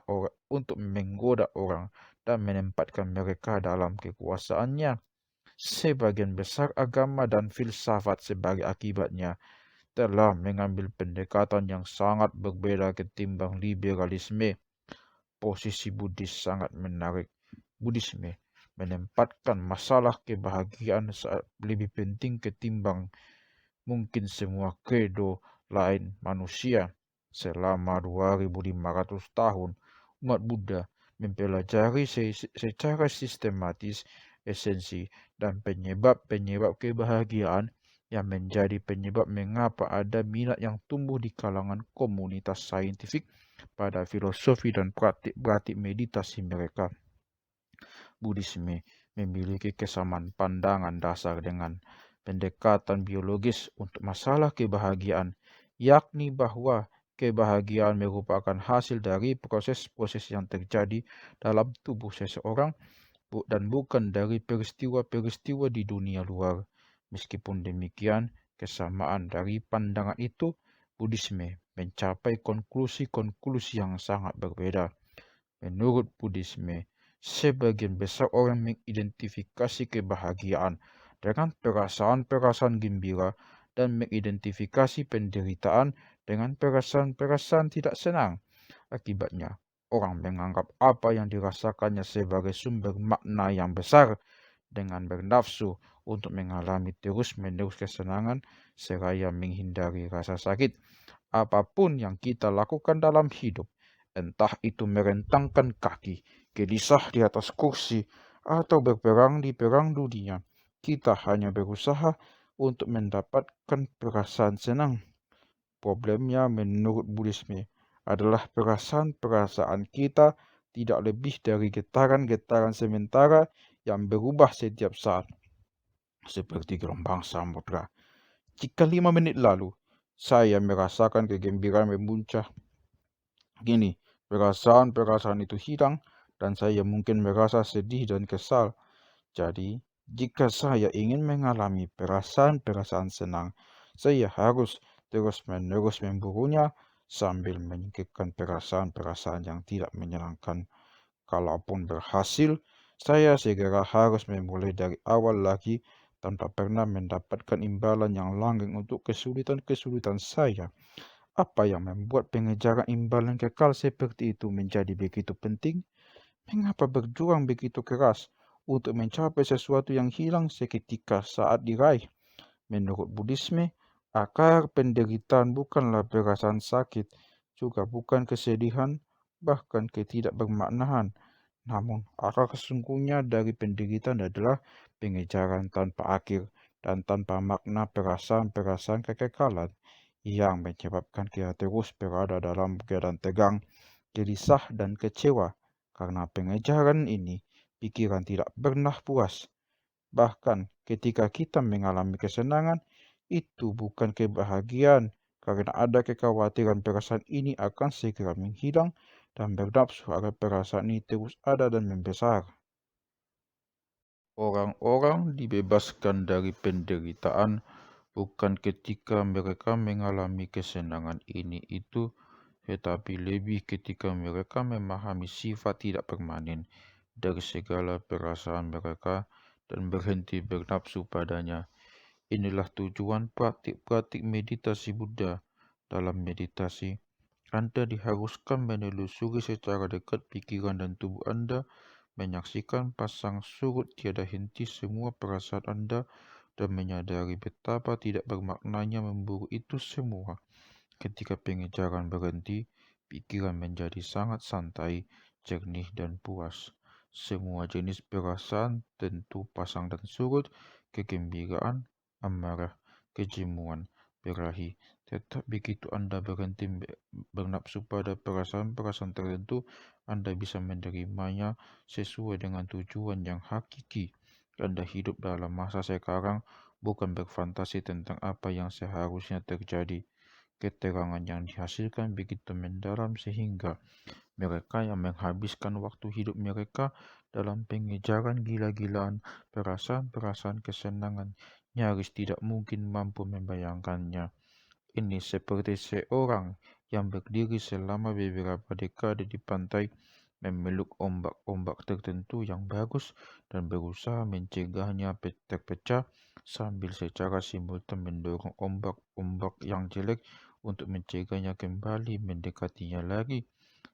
orang dan menempatkan mereka dalam kekuasaannya. Sebagian besar agama dan filsafat sebagai akibatnya telah mengambil pendekatan yang sangat berbeda ketimbang liberalisme. Posisi Buddhis sangat menarik. Buddhisme menempatkan masalah kebahagiaan lebih penting ketimbang mungkin semua kredo lain manusia. Selama 2500 tahun, umat Buddha mempelajari secara sistematis esensi dan penyebab-penyebab kebahagiaan yang menjadi penyebab mengapa ada minat yang tumbuh di kalangan komunitas saintifik pada filosofi dan praktik meditasi mereka. Buddhisme memiliki kesamaan pandangan dasar dengan pendekatan biologis untuk masalah kebahagiaan, yakni bahwa kebahagiaan merupakan hasil dari proses-proses yang terjadi dalam tubuh seseorang dan bukan dari peristiwa-peristiwa di dunia luar. Meskipun demikian, kesamaan dari pandangan itu, Buddhisme mencapai konklusi-konklusi yang sangat berbeda. Menurut Buddhisme, sebagian besar orang mengidentifikasi kebahagiaan dengan perasaan-perasaan gembira dan mengidentifikasi penderitaan dengan perasaan-perasaan tidak senang. Akibatnya, orang menganggap apa yang dirasakannya sebagai sumber makna yang besar dengan bernafsu untuk mengalami terus-menerus kesenangan seraya menghindari rasa sakit. Apapun yang kita lakukan dalam hidup, entah itu merentangkan kaki, gelisah di atas kursi, atau berperang di perang dunia, kita hanya berusaha untuk mendapatkan perasaan senang. Problemnya menurut Buddhisme adalah perasaan-perasaan kita tidak lebih dari getaran-getaran sementara yang berubah setiap saat, seperti gelombang samudra. Jika 5 menit lalu saya merasakan kegembiraan memuncah, gini, perasaan-perasaan itu hilang dan saya mungkin merasa sedih dan kesal. Jadi, jika saya ingin mengalami perasaan-perasaan senang, saya harus terus-menerus memburunya sambil menyingkirkan perasaan-perasaan yang tidak menyenangkan. Kalaupun berhasil, saya segera harus memulai dari awal lagi tanpa pernah mendapatkan imbalan yang langgeng untuk kesulitan-kesulitan saya. Apa yang membuat pengejaran imbalan kekal seperti itu menjadi begitu penting? Mengapa berjuang begitu keras untuk mencapai sesuatu yang hilang seketika saat diraih? Menurut Buddhisme, akar penderitaan bukanlah perasaan sakit, juga bukan kesedihan, bahkan ketidakbermaknaan. Namun, akar sesungguhnya dari penderitaan adalah pengejaran tanpa akhir dan tanpa makna perasaan-perasaan kekekalan yang menyebabkan kita terus berada dalam keadaan tegang, gelisah, dan kecewa. Karena pengejaran ini, pikiran tidak pernah puas. Bahkan ketika kita mengalami kesenangan, itu bukan kebahagiaan karena ada kekhawatiran perasaan ini akan segera menghilang dan bernafsu agar perasaan ini terus ada dan membesar. Orang-orang dibebaskan dari penderitaan bukan ketika mereka mengalami kesenangan ini itu, tetapi lebih ketika mereka memahami sifat tidak permanen dari segala perasaan mereka dan berhenti bernafsu padanya. Inilah tujuan praktik-praktik meditasi Buddha. Dalam meditasi, Anda diharuskan menelusuri secara dekat pikiran dan tubuh Anda, menyaksikan pasang surut tiada henti semua perasaan Anda, dan menyadari betapa tidak bermaknanya memburu itu semua. Ketika pengejaran berhenti, pikiran menjadi sangat santai, jernih, dan puas. Semua jenis perasaan tentu pasang dan surut, kegembiraan, amarah, kejemuan, berahi. Tetap begitu Anda berhenti bernafsu pada perasaan-perasaan tertentu, Anda bisa menerimanya sesuai dengan tujuan yang hakiki. Anda hidup dalam masa sekarang, bukan berfantasi tentang apa yang seharusnya terjadi. Keterangan yang dihasilkan begitu mendalam sehingga mereka yang menghabiskan waktu hidup mereka dalam pengejaran gila-gilaan perasaan-perasaan kesenangan nyaris tidak mungkin mampu membayangkannya. Ini seperti seorang yang berdiri selama beberapa dekade di pantai, memeluk ombak-ombak tertentu yang bagus dan berusaha mencegahnya terpecah sambil secara simultan mendorong ombak-ombak yang jelek untuk mencegahnya kembali mendekatinya lagi.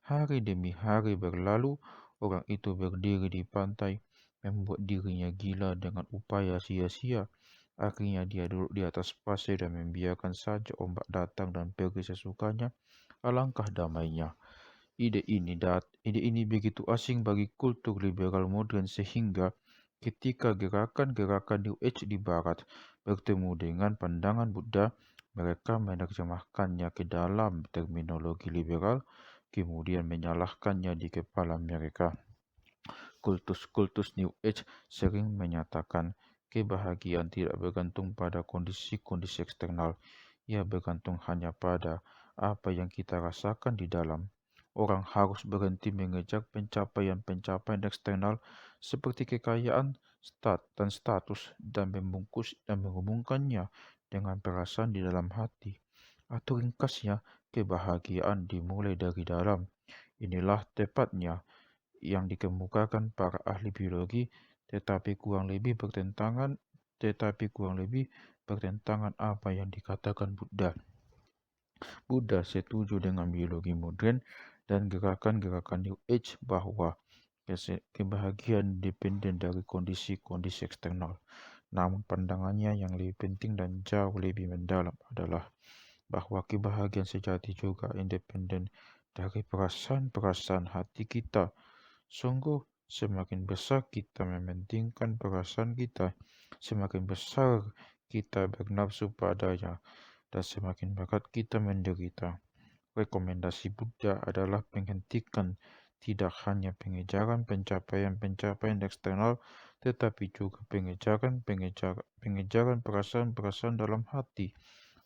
Hari demi hari berlalu, orang itu berdiri di pantai, membuat dirinya gila dengan upaya sia-sia. Akhirnya dia duduk di atas pasir dan membiarkan saja ombak datang dan pergi sesukanya. Alangkah damainya. Ide ini begitu asing bagi kultur liberal modern sehingga ketika gerakan-gerakan New Age di Barat bertemu dengan pandangan Buddha, mereka menerjemahkannya ke dalam terminologi liberal, kemudian menyalahkannya di kepala mereka. Kultus-kultus New Age sering menyatakan kebahagiaan tidak bergantung pada kondisi-kondisi eksternal, ia bergantung hanya pada apa yang kita rasakan di dalam. Orang harus berhenti mengejar pencapaian-pencapaian eksternal seperti kekayaan, dan status dan menghubungkannya dengan perasaan di dalam hati. Atau ringkasnya, kebahagiaan dimulai dari dalam. Inilah tepatnya yang dikemukakan para ahli biologi, tetapi kurang lebih bertentangan apa yang dikatakan Buddha. Buddha setuju dengan biologi modern dan gerakan-gerakan New Age bahwa kebahagiaan dependen dari kondisi-kondisi eksternal. Namun pandangannya yang lebih penting dan jauh lebih mendalam adalah bahwa kebahagiaan sejati juga independen dari perasaan-perasaan hati kita. Sungguh, semakin besar kita mementingkan perasaan kita, semakin besar kita bernafsu padanya, dan semakin berat kita menderita. Rekomendasi Buddha adalah menghentikan tidak hanya pengejaran pencapaian-pencapaian eksternal, tetapi juga pengejaran perasaan-perasaan dalam hati.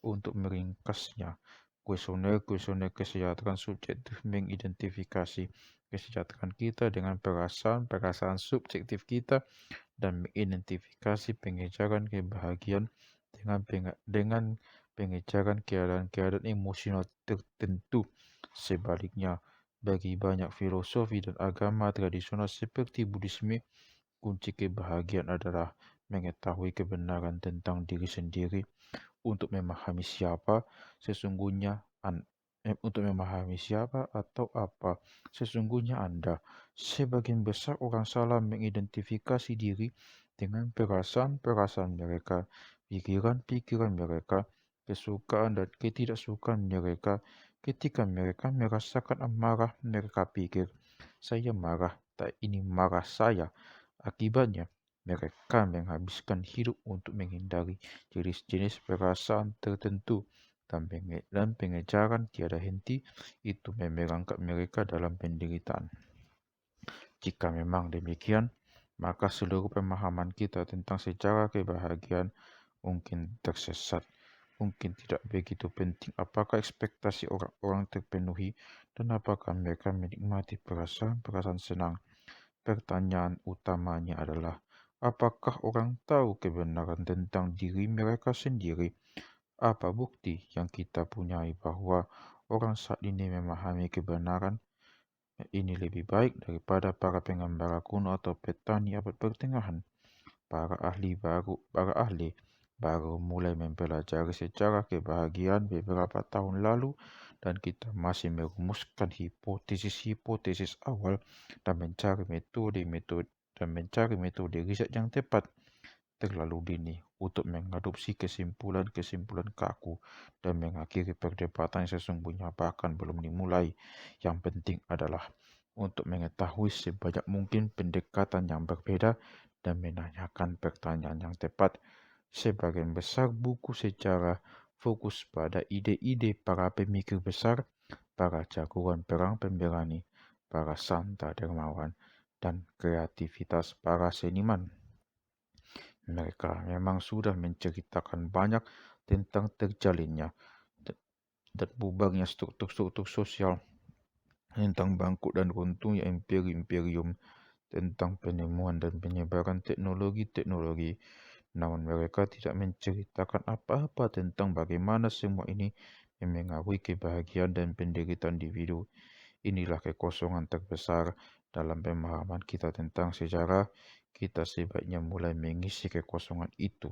Untuk meringkasnya, kuesioner-kuesioner kesejahteraan subjektif mengidentifikasi kesejahteraan kita dengan perasaan-perasaan subjektif kita dan mengidentifikasi pengejaran kebahagiaan dengan pengejaran keadaan-keadaan emosional tertentu. Sebaliknya, bagi banyak filosofi dan agama tradisional seperti Buddhisme, kunci kebahagiaan adalah mengetahui kebenaran tentang diri sendiri. Untuk memahami siapa atau apa sesungguhnya Anda. Sebagian besar orang salah mengidentifikasi diri dengan perasaan-perasaan mereka, pikiran-pikiran mereka, kesukaan dan ketidaksukaan mereka. Ketika mereka merasakan amarah, mereka pikir, saya marah, tak ini marah saya. Akibatnya, mereka menghabiskan hidup untuk menghindari jenis-jenis perasaan tertentu, dan pengejaran tiada henti itu memerangkap mereka dalam penderitaan. Jika memang demikian, maka seluruh pemahaman kita tentang sejarah kebahagiaan mungkin tersesat. mungkin tidak begitu penting apakah ekspektasi orang-orang terpenuhi dan apakah mereka menikmati perasaan-perasaan senang. Pertanyaan utamanya adalah, apakah orang tahu kebenaran tentang diri mereka sendiri? Apa bukti yang kita punyai bahwa orang saat ini memahami kebenaran ini lebih baik daripada para pengembara kuno atau petani abad pertengahan? Para ahli baru mulai mempelajari sejarah kebahagiaan beberapa tahun lalu, dan kita masih merumuskan hipotesis-hipotesis awal dan mencari metode riset yang tepat. Terlalu dini untuk mengadopsi kesimpulan-kesimpulan kaku dan mengakhiri perdebatan yang sesungguhnya bahkan belum dimulai. Yang penting adalah untuk mengetahui sebanyak mungkin pendekatan yang berbeda dan menanyakan pertanyaan yang tepat. Sebagian besar buku sejarah fokus pada ide-ide para pemikir besar, para jagoan perang pemberani, para santa dermawan, dan kreativitas para seniman. Mereka memang sudah menceritakan banyak tentang terjalinnya dan bubarnya struktur-struktur sosial, tentang bangkrut dan runtuhnya imperium-imperium, tentang penemuan dan penyebaran teknologi-teknologi. Namun mereka tidak menceritakan apa-apa tentang bagaimana semua ini memengaruhi kebahagiaan dan penderitaan individu. Inilah kekosongan terbesar dalam pemahaman kita tentang sejarah. Kita sebaiknya mulai mengisi kekosongan itu.